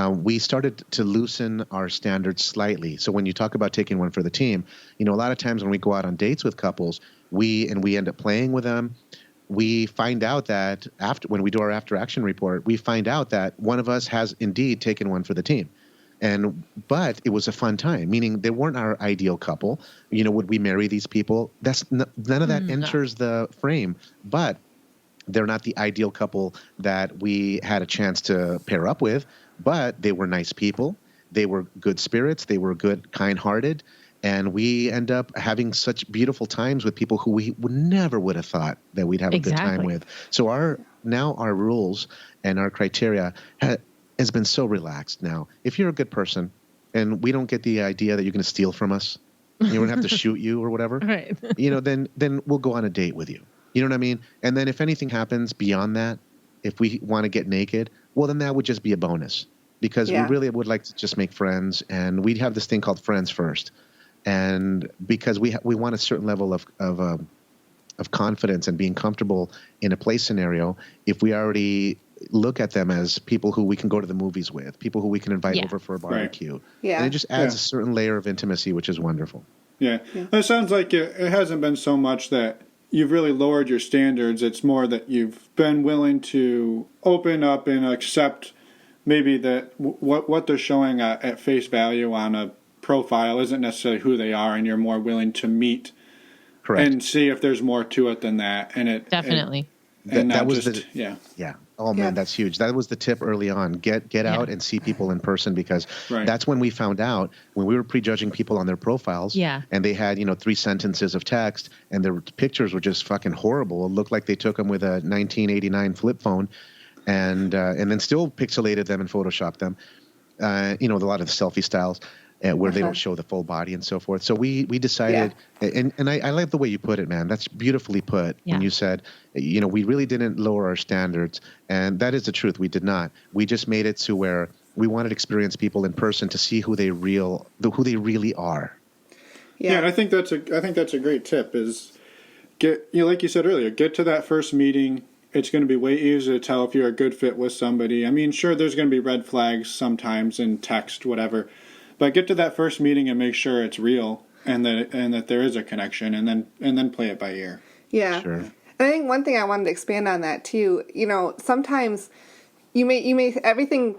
we started to loosen our standards slightly. So when you talk about taking one for the team, a lot of times when we go out on dates with couples, we end up playing with them. We find out that when we do our after action report, we find out that one of us has indeed taken one for the team. But it was a fun time, meaning they weren't our ideal couple. Would we marry these people? None of that enters the frame, but they're not the ideal couple that we had a chance to pair up with, but they were nice people. They were good spirits. They were good, kind-hearted. And we end up having such beautiful times with people who we never would have thought that we'd have a good time with. So our rules and our criteria has been so relaxed now. If you're a good person and we don't get the idea that you're going to steal from us, you don't have to shoot you or whatever, right. Then we'll go on a date with you. You know what I mean? And then if anything happens beyond that, if we want to get naked, well, then that would just be a bonus because we really would like to just make friends. And we'd have this thing called friends first. And because we want a certain level of confidence and being comfortable in a play scenario, if we already look at them as people who we can go to the movies with, people who we can invite over for a barbecue. Right. Yeah. And it just adds a certain layer of intimacy, which is wonderful. Yeah. It sounds like it hasn't been so much that you've really lowered your standards. It's more that you've been willing to open up and accept maybe that what they're showing at face value on a profile isn't necessarily who they are, and you're more willing to meet and see if there's more to it than that. And it definitely. That was Oh man, that's huge. That was the tip early on. Get out and see people in person because that's when we found out when we were prejudging people on their profiles. Yeah. And they had 3 sentences of text and their pictures were just fucking horrible. It looked like they took them with a 1989 flip phone, and then still pixelated them and photoshopped them. A lot of the selfie styles. Where they don't show the full body and so forth. So we decided, and I like the way you put it, man. That's beautifully put when you said, we really didn't lower our standards. And that is the truth. We did not. We just made it to where we wanted to experience people in person to see who they really are. Yeah, and I think that's a great tip is like you said earlier, get to that first meeting. It's going to be way easier to tell if you're a good fit with somebody. I mean, sure, there's going to be red flags sometimes in text, whatever. But get to that first meeting and make sure it's real and that there is a connection, and then play it by ear. Yeah. Sure. And I think one thing I wanted to expand on that too, sometimes you may everything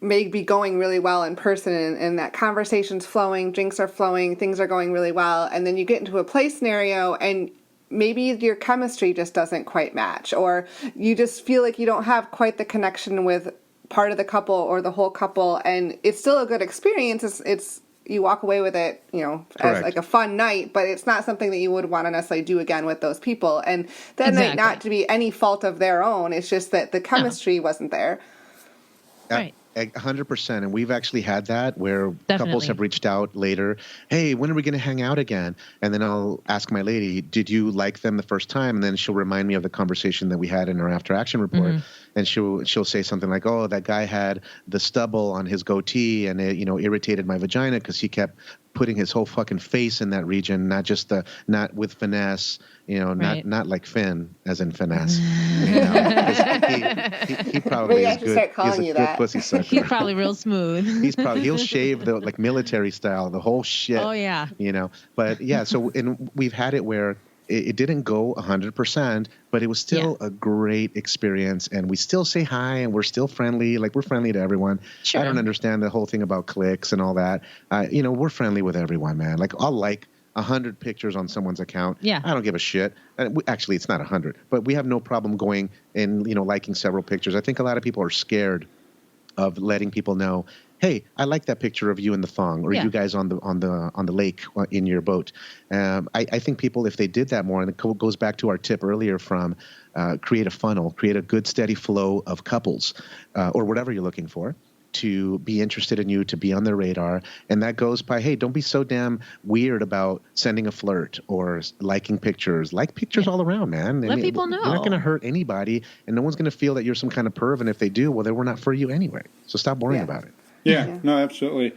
may be going really well in person and that conversation's flowing, drinks are flowing, things are going really well, and then you get into a play scenario and maybe your chemistry just doesn't quite match, or you just feel like you don't have quite the connection with part of the couple or the whole couple, and it's still a good experience. It's you walk away with it, you know, as like a fun night, but it's not something that you would want to necessarily do again with those people. And that might not to be any fault of their own. It's just that the chemistry wasn't there. Right. 100%. And we've actually had that where couples have reached out later. Hey, when are we going to hang out again? And then I'll ask my lady, did you like them the first time? And then she'll remind me of the conversation that we had in our after action report. And she'll say something like, oh, that guy had the stubble on his goatee and it, you know, irritated my vagina because he kept putting his whole fucking face in that region, not with finesse, you know, not like Finn, as in finesse. You know, he probably is good. Start calling he's a good pussy sucker. He's probably real smooth. He'll shave the like military style, the whole shit. Oh yeah. You know, but yeah. So we've had it where it didn't go 100%, but it was still a great experience, and we still say hi, and we're still friendly. Like, we're friendly to everyone. Sure. I don't understand the whole thing about clicks and all that. You know, we're friendly with everyone, man. Like, I'll like 100 pictures on someone's account. Yeah. I don't give a shit. Actually, it's not 100, but we have no problem going and, you know, liking several pictures. I think a lot of people are scared of letting people know, hey, I like that picture of you in the thong, or you guys on the lake in your boat. I think people, if they did that more, and it goes back to our tip earlier from create a funnel, create a good steady flow of couples, or whatever you're looking for, to be interested in you, to be on their radar. And that goes by, hey, don't be so damn weird about sending a flirt or liking pictures. Like pictures all around, man. Let people know. You're not going to hurt anybody, and no one's going to feel that you're some kind of perv. And if they do, well, they were not for you anyway. So stop worrying about it. Yeah, no, absolutely.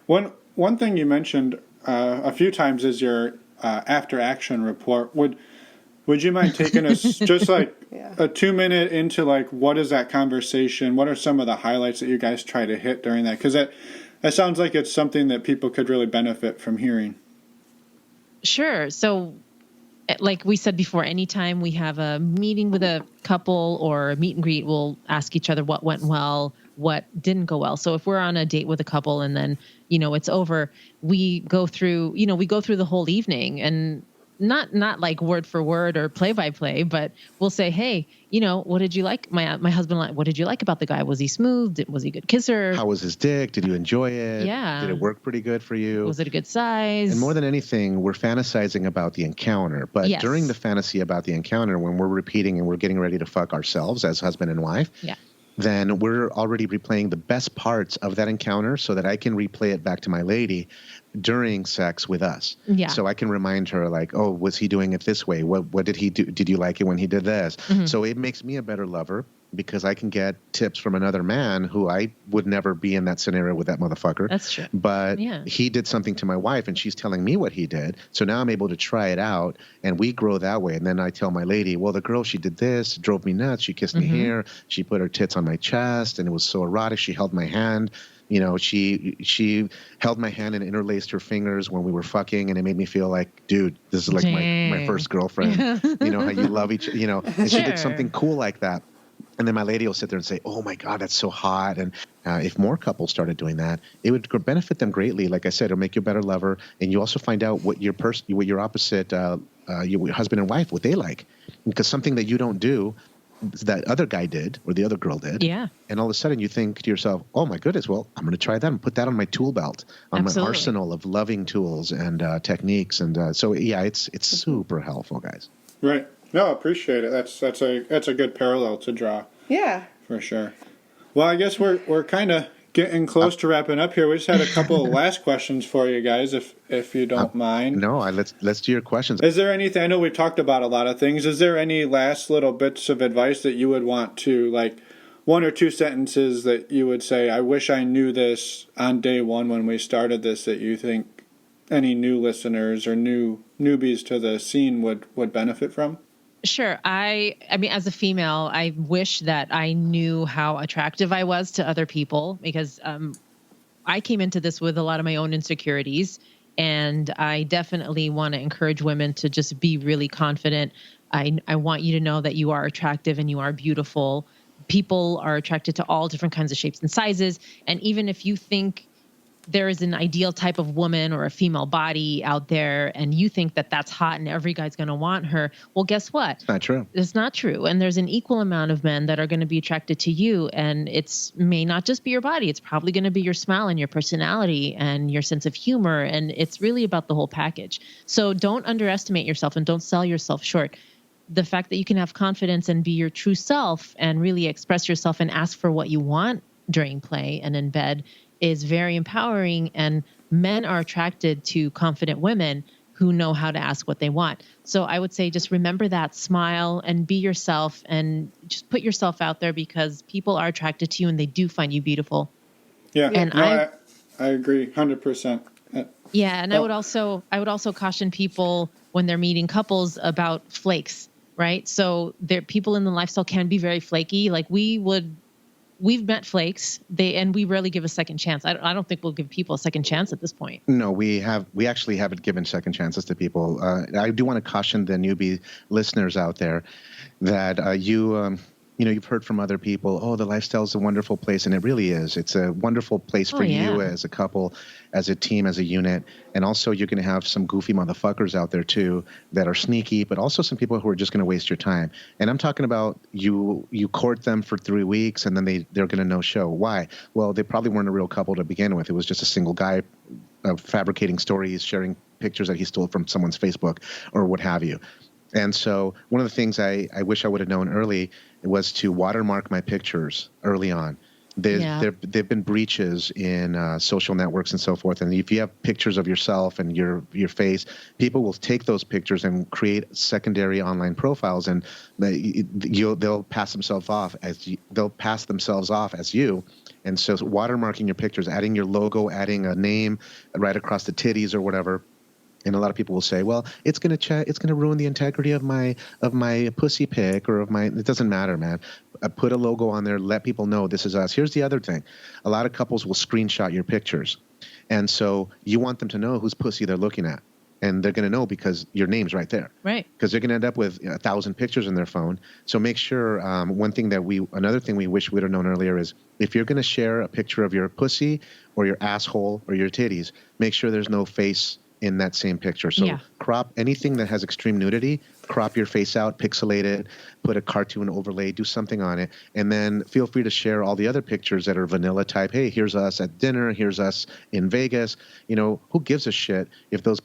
One thing you mentioned a few times is your after action report. Would you mind taking us just like a 2-minute into like what is that conversation? What are some of the highlights that you guys try to hit during that? Because that sounds like it's something that people could really benefit from hearing. Sure. So, like we said before, anytime we have a meeting with a couple or a meet and greet, we'll ask each other what went well, what didn't go well. So if we're on a date with a couple and then, you know, it's over, we go through the whole evening, and not like word for word or play by play, but we'll say, hey, you know, what did you like? My husband, what did you like about the guy? Was he smooth? Was he a good kisser? How was his dick? Did you enjoy it? Yeah. Did it work pretty good for you? Was it a good size? And more than anything, we're fantasizing about the encounter. But during the fantasy about the encounter, when we're repeating and we're getting ready to fuck ourselves as husband and wife, then we're already replaying the best parts of that encounter so that I can replay it back to my lady during sex with us. Yeah. So I can remind her, like, oh, was he doing it this way? What did he do? Did you like it when he did this? Mm-hmm. So it makes me a better lover because I can get tips from another man who I would never be in that scenario with that motherfucker. That's true. But he did something to my wife and she's telling me what he did. So now I'm able to try it out and we grow that way. And then I tell my lady, well, the girl, she did this, drove me nuts. She kissed me here. She put her tits on my chest and it was so erotic. She held my hand. You know, she held my hand and interlaced her fingers when we were fucking, and it made me feel like, dude, this is like my first girlfriend. You know, how you love each, you know, and she did something cool like that. And then my lady will sit there and say, oh my God, that's so hot. And if more couples started doing that, it would benefit them greatly. Like I said, it'll make you a better lover. And you also find out what your opposite, your husband and wife, what they like. Because something that you don't do, that other guy did or the other girl did. Yeah. And all of a sudden you think to yourself, oh my goodness, well, I'm going to try that and put that on my tool belt, on my arsenal of loving tools and techniques. And so, yeah, it's super helpful, guys. Right. No, I appreciate it. That's a good parallel to draw. Yeah. For sure. Well, I guess we're kind of getting close to wrapping up here. We just had a couple of last questions for you guys, if you don't mind. No, let's do your questions. Is there anything? I know we've talked about a lot of things. Is there any last little bits of advice that you would want to, like, one or two sentences that you would say, I wish I knew this on day one when we started this, that you think any new listeners or newbies to the scene would benefit from? Sure. I mean, as a female, I wish that I knew how attractive I was to other people because I came into this with a lot of my own insecurities, and I definitely want to encourage women to just be really confident. I want you to know that you are attractive and you are beautiful. People are attracted to all different kinds of shapes and sizes. And even if you think there is an ideal type of woman or a female body out there and you think that that's hot and every guy's going to want her, well, guess what? It's not true. It's not true. And there's an equal amount of men that are going to be attracted to you. And it's may not just be your body. It's probably going to be your smile and your personality and your sense of humor. And it's really about the whole package. So don't underestimate yourself and don't sell yourself short. The fact that you can have confidence and be your true self and really express yourself and ask for what you want during play and in bed is very empowering, and men are attracted to confident women who know how to ask what they want. So I would say just remember that, smile and be yourself and just put yourself out there because people are attracted to you and they do find you beautiful. Yeah, and I agree 100%. Yeah, and I would also caution people when they're meeting couples about flakes, right? So there people in the lifestyle can be very flaky. Like we've met flakes, and we rarely give a second chance. I don't think we'll give people a second chance at this point. No, we actually haven't given second chances to people. I do want to caution the newbie listeners out there that you've heard from other people, oh, the lifestyle is a wonderful place, and it really is. It's a wonderful place for you as a couple, as a team, as a unit. And also you're going to have some goofy motherfuckers out there too that are sneaky, but also some people who are just going to waste your time. And I'm talking about you court them for 3 weeks and then they're going to no-show. Why? Well, they probably weren't a real couple to begin with. It was just a single guy fabricating stories, sharing pictures that he stole from someone's Facebook or what have you. And so one of the things I wish I would have known early was to watermark my pictures early on. There've been breaches in social networks and so forth. And if you have pictures of yourself and your face, people will take those pictures and create secondary online profiles, and they'll pass themselves off as you. And so watermarking your pictures, adding your logo, adding a name right across the titties or whatever. And a lot of people will say, well, it's going to ruin the integrity of my pussy pic or of my, it doesn't matter, man. Put a logo on there, let people know this is us. Here's the other thing. A lot of couples will screenshot your pictures. And so you want them to know whose pussy they're looking at. And they're going to know because your name's right there. Right. Because they're going to end up with 1,000 pictures in their phone. So make sure, another thing we wish we'd have known earlier is if you're going to share a picture of your pussy or your asshole or your titties, make sure there's no face in that same picture. So crop anything that has extreme nudity, crop your face out, pixelate it, put a cartoon overlay, do something on it. And then feel free to share all the other pictures that are vanilla type. Hey, here's us at dinner. Here's us in Vegas. Who gives a shit if those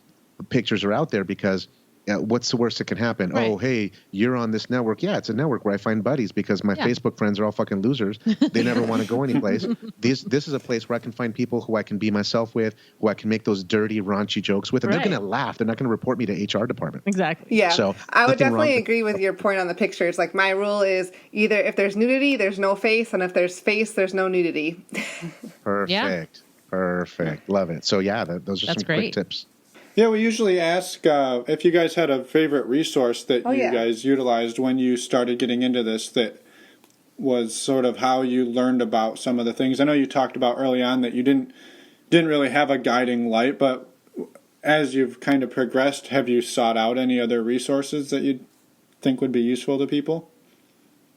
pictures are out there? Because what's the worst that can happen? Right. Oh, hey, you're on this network. Yeah, it's a network where I find buddies because my Facebook friends are all fucking losers. They never want to go anyplace. This is a place where I can find people who I can be myself with, who I can make those dirty, raunchy jokes with, and they're going to laugh. They're not going to report me to HR department. Exactly. Yeah. So I would definitely agree with your point on the pictures. Like my rule is either if there's nudity, there's no face, and if there's face, there's no nudity. Perfect. Yeah. Perfect. Love it. So those are some quick tips. Yeah, we usually ask if you guys had a favorite resource that you guys utilized when you started getting into this that was sort of how you learned about some of the things. I know you talked about early on that you didn't really have a guiding light, but as you've kind of progressed, have you sought out any other resources that you think would be useful to people?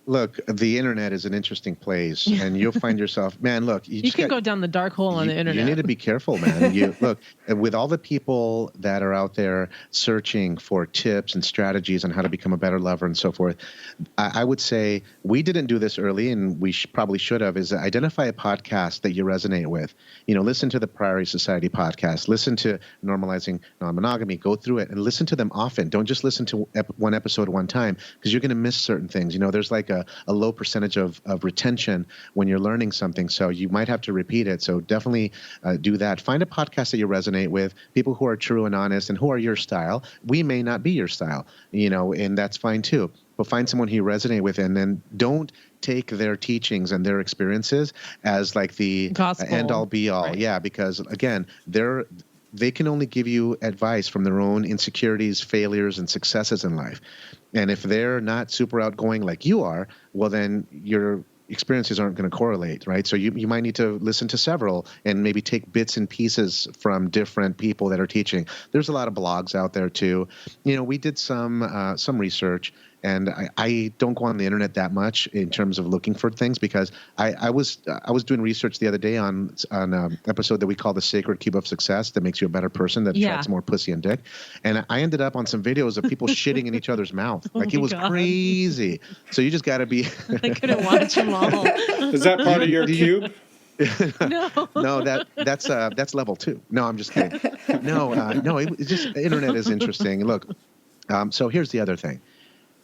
Look, the internet is an interesting place, and you'll find yourself, man, look. You can go down the dark hole on the internet. You need to be careful, man. Look, with all the people that are out there searching for tips and strategies on how to become a better lover and so forth, I would say we didn't do this early, and we probably should have, is identify a podcast that you resonate with. Listen to the Priory Society Podcast. Listen to Normalizing Non-Monogamy. Go through it and listen to them often. Don't just listen to one episode one time because you're going to miss certain things. There's like a low percentage of retention when you're learning something. So you might have to repeat it. So definitely do that. Find a podcast that you resonate with, people who are true and honest and who are your style. We may not be your style, and that's fine too. But find someone who you resonate with, and then don't take their teachings and their experiences as like the end all be all. Right. Yeah, because again, they can only give you advice from their own insecurities, failures, and successes in life. And if they're not super outgoing like you are, well, then your experiences aren't going to correlate, right? So you might need to listen to several and maybe take bits and pieces from different people that are teaching. There's a lot of blogs out there too. We did some research, And I don't go on the internet that much in terms of looking for things, because I was doing research the other day on an episode that we call the Sacred Cube of Success, that makes you a better person, that attracts more pussy and dick. And I ended up on some videos of people shitting in each other's mouth. Like, it was crazy. So you just got to be. I couldn't watch them all. Is that part of your cube? No, that's level 2. No, I'm just kidding. No, it's just, internet is interesting. Look, so here's the other thing.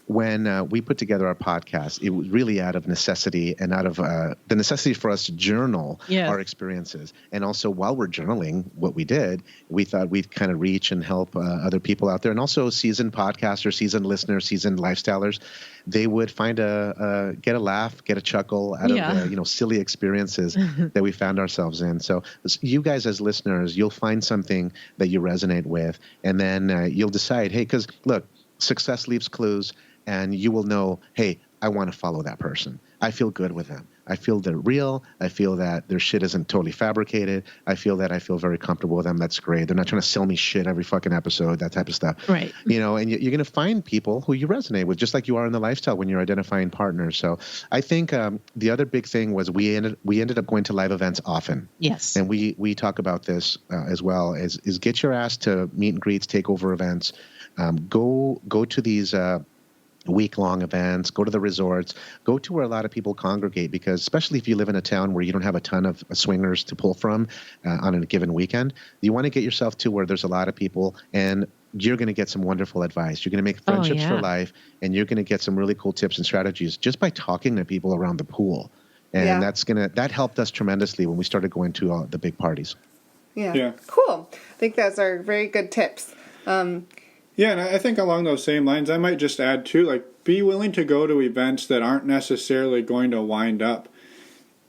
When we put together our podcast, it was really out of necessity, and out of the necessity for us to journal our experiences. And also, while we're journaling what we did, we thought we'd kind of reach and help other people out there, and also seasoned podcasters, seasoned listeners, seasoned lifestylers. They would find get a laugh, get a chuckle out of the silly experiences that we found ourselves in. So you guys as listeners, you'll find something that you resonate with, and then you'll decide, hey, because look, success leaves clues. And you will know, hey, I want to follow that person. I feel good with them. I feel they're real. I feel that their shit isn't totally fabricated. I feel very comfortable with them. That's great. They're not trying to sell me shit every fucking episode, that type of stuff. Right. And you're going to find people who you resonate with, just like you are in the lifestyle when you're identifying partners. So I think the other big thing was we ended up going to live events often. Yes. And we talk about this as well, is get your ass to meet and greets, takeover events. Go to these week-long events, go to the resorts, go to where a lot of people congregate, because especially if you live in a town where you don't have a ton of swingers to pull from on a given weekend, you want to get yourself to where there's a lot of people, and you're going to get some wonderful advice. You're going to make friendships for life, and you're going to get some really cool tips and strategies just by talking to people around the pool. And that helped us tremendously when we started going to the big parties. Yeah. Cool. I think those are very good tips. Yeah, and I think along those same lines, I might just add too, like, be willing to go to events that aren't necessarily going to wind up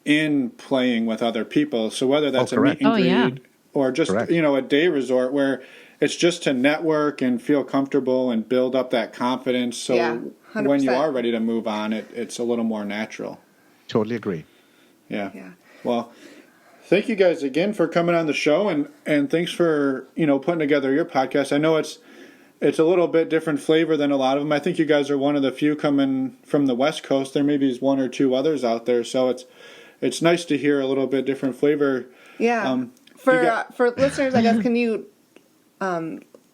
in playing with other people. So whether that's a meet and greet or just, a day resort where it's just to network and feel comfortable and build up that confidence. So when you are ready to move on, it's a little more natural. Totally agree. Yeah. Well, thank you guys again for coming on the show, and thanks for, putting together your podcast. I know it's a little bit different flavor than a lot of them. I think you guys are one of the few coming from the West Coast. There maybe is one or two others out there, so it's nice to hear a little bit different flavor. Yeah. For listeners, I guess, can you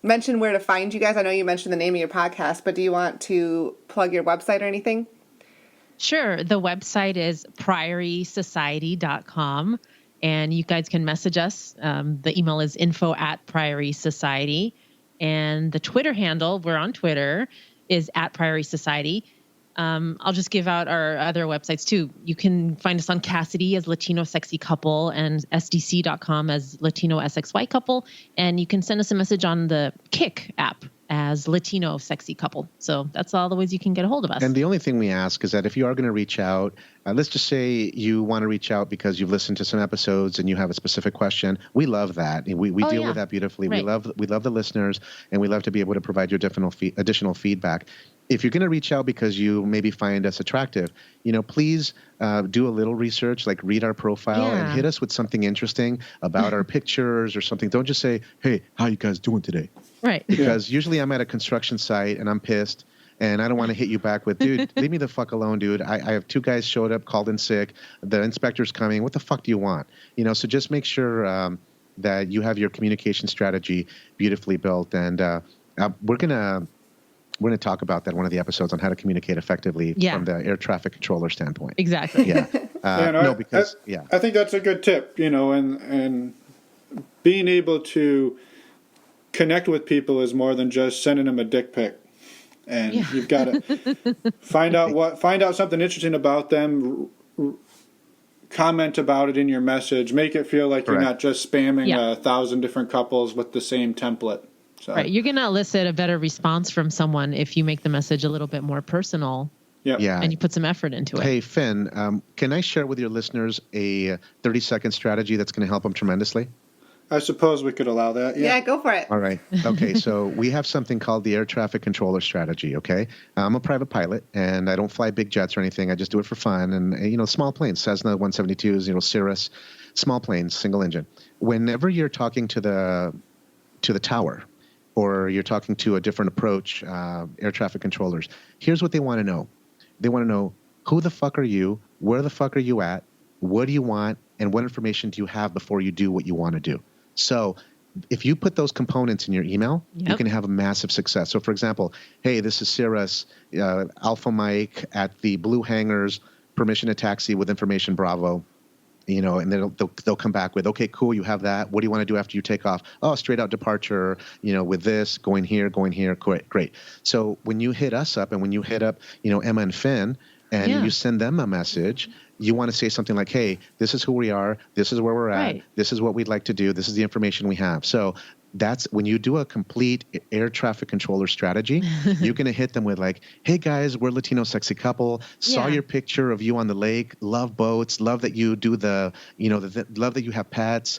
mention where to find you guys? I know you mentioned the name of your podcast, but do you want to plug your website or anything? Sure. The website is priorysociety.com, and you guys can message us. The email is info@priorysociety. And the Twitter handle, we're on Twitter, is @Priory Society. I'll just give out our other websites too. You can find us on Cassidy as Latino Sexy Couple, and SDC.com as Latino SXY Couple. And you can send us a message on the Kick app as Latino Sexy Couple. So that's all the ways you can get a hold of us. And the only thing we ask is that if you are going to reach out, let's just say you want to reach out because you've listened to some episodes and you have a specific question. We love that. We deal with that beautifully. Right. We love the listeners, and we love to be able to provide you additional feedback. If you're going to reach out because you maybe find us attractive, please do a little research, like read our profile and hit us with something interesting about our pictures or something. Don't just say, hey, how you guys doing today? Right. Because usually I'm at a construction site and I'm pissed, and I don't want to hit you back with, dude, leave me the fuck alone, dude. I have 2 guys showed up, called in sick. The inspector's coming. What the fuck do you want? So just make sure that you have your communication strategy beautifully built. And we're going to talk about that in one of the episodes on how to communicate effectively from the air traffic controller standpoint. Exactly. I think that's a good tip, and being able to connect with people is more than just sending them a dick pic. And you've got to find out something interesting about them, comment about it in your message, make it feel like you're not just spamming 1,000 different couples with the same template. So. Right. You're going to elicit a better response from someone if you make the message a little bit more personal. Yeah. And you put some effort into it. Hey, Finn, can I share with your listeners a 30-second strategy that's going to help them tremendously? I suppose we could allow that. Yeah, go for it. All right. Okay, so we have something called the air traffic controller strategy, okay? I'm a private pilot, and I don't fly big jets or anything. I just do it for fun. And, small planes, Cessna 172s, Cirrus, small planes, single engine. Whenever you're talking to the tower, or you're talking to a different approach, air traffic controllers, here's what they want to know. They want to know, who the fuck are you? Where the fuck are you at? What do you want? And what information do you have before you do what you want to do? So if you put those components in your email, you can have a massive success. So, for example, hey, this is Cirrus, Alpha Mike at the Blue Hangars, permission to taxi with information Bravo. And then they'll come back with, okay, cool, you have that. What do you want to do after you take off? Oh, straight out departure, with this, going here, great. So when you hit us up and when you hit up, Emma and Finn, and you send them a message, you want to say something like, hey, this is who we are, this is where we're at, this is what we'd like to do, this is the information we have. So that's when you do a complete air traffic controller strategy, you're going to hit them with like, hey guys, we're Latino sexy couple, saw your picture of you on the lake, love boats, love that you do love that you have pets.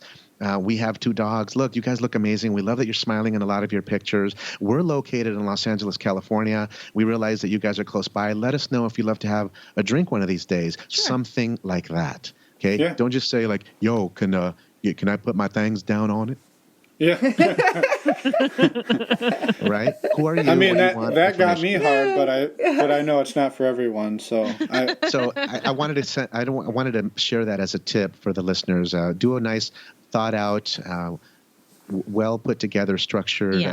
We have 2 dogs. Look, you guys look amazing. We love that you're smiling in a lot of your pictures. We're located in Los Angeles, California. We realize that you guys are close by. Let us know if you'd love to have a drink one of these days. Sure. Something like that. Okay? Yeah. Don't just say like, yo, can I put my things down on it? Yeah. Right? Who are you? I mean, that got me hard, but I know it's not for everyone. So I wanted to share that as a tip for the listeners. Do a nice thought out, well put together, structured,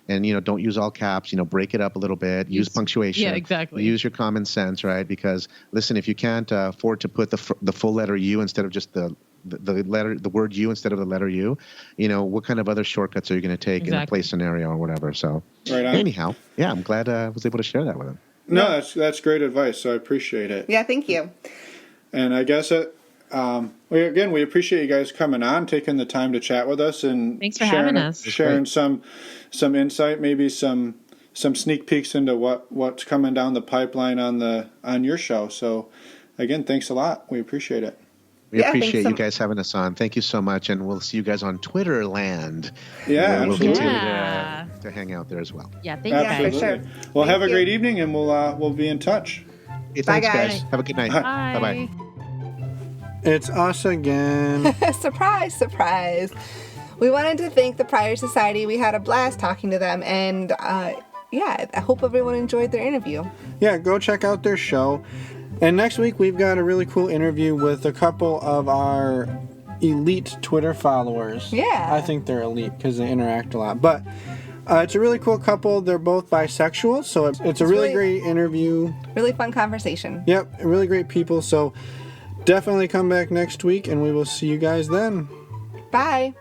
and don't use all caps. Break it up a little bit. Use punctuation. Yeah, exactly. Use your common sense, right? Because listen, if you can't afford to put the full letter U instead of just the word U instead of the letter U, what kind of other shortcuts are you going to take in a play scenario or whatever? So anyhow, I'm glad I was able to share that with him. No, that's great advice. So I appreciate it. Yeah, thank you. And I guess we appreciate you guys coming on, taking the time to chat with us, and thanks for having us. Sharing some insight, maybe some sneak peeks into what's coming down the pipeline on your show. So again, thanks a lot. We appreciate it. We appreciate you guys having us on. Thank you so much, and we'll see you guys on Twitter land. Yeah, we'll continue to hang out there as well. Yeah, thank you guys. For sure. Well, have a great evening, and we'll be in touch. Hey, thanks, guys. Have a good night. Bye. It's us again. Surprise, surprise. We wanted to thank the Priory Society. We had a blast talking to them, and I hope everyone enjoyed their interview. Yeah, go check out their show. And next week, we've got a really cool interview with a couple of our elite Twitter followers. Yeah. I think they're elite because they interact a lot. But it's a really cool couple. They're both bisexual, so it's a really great interview. Really fun conversation. Yep, really great people. So definitely come back next week, and we will see you guys then. Bye.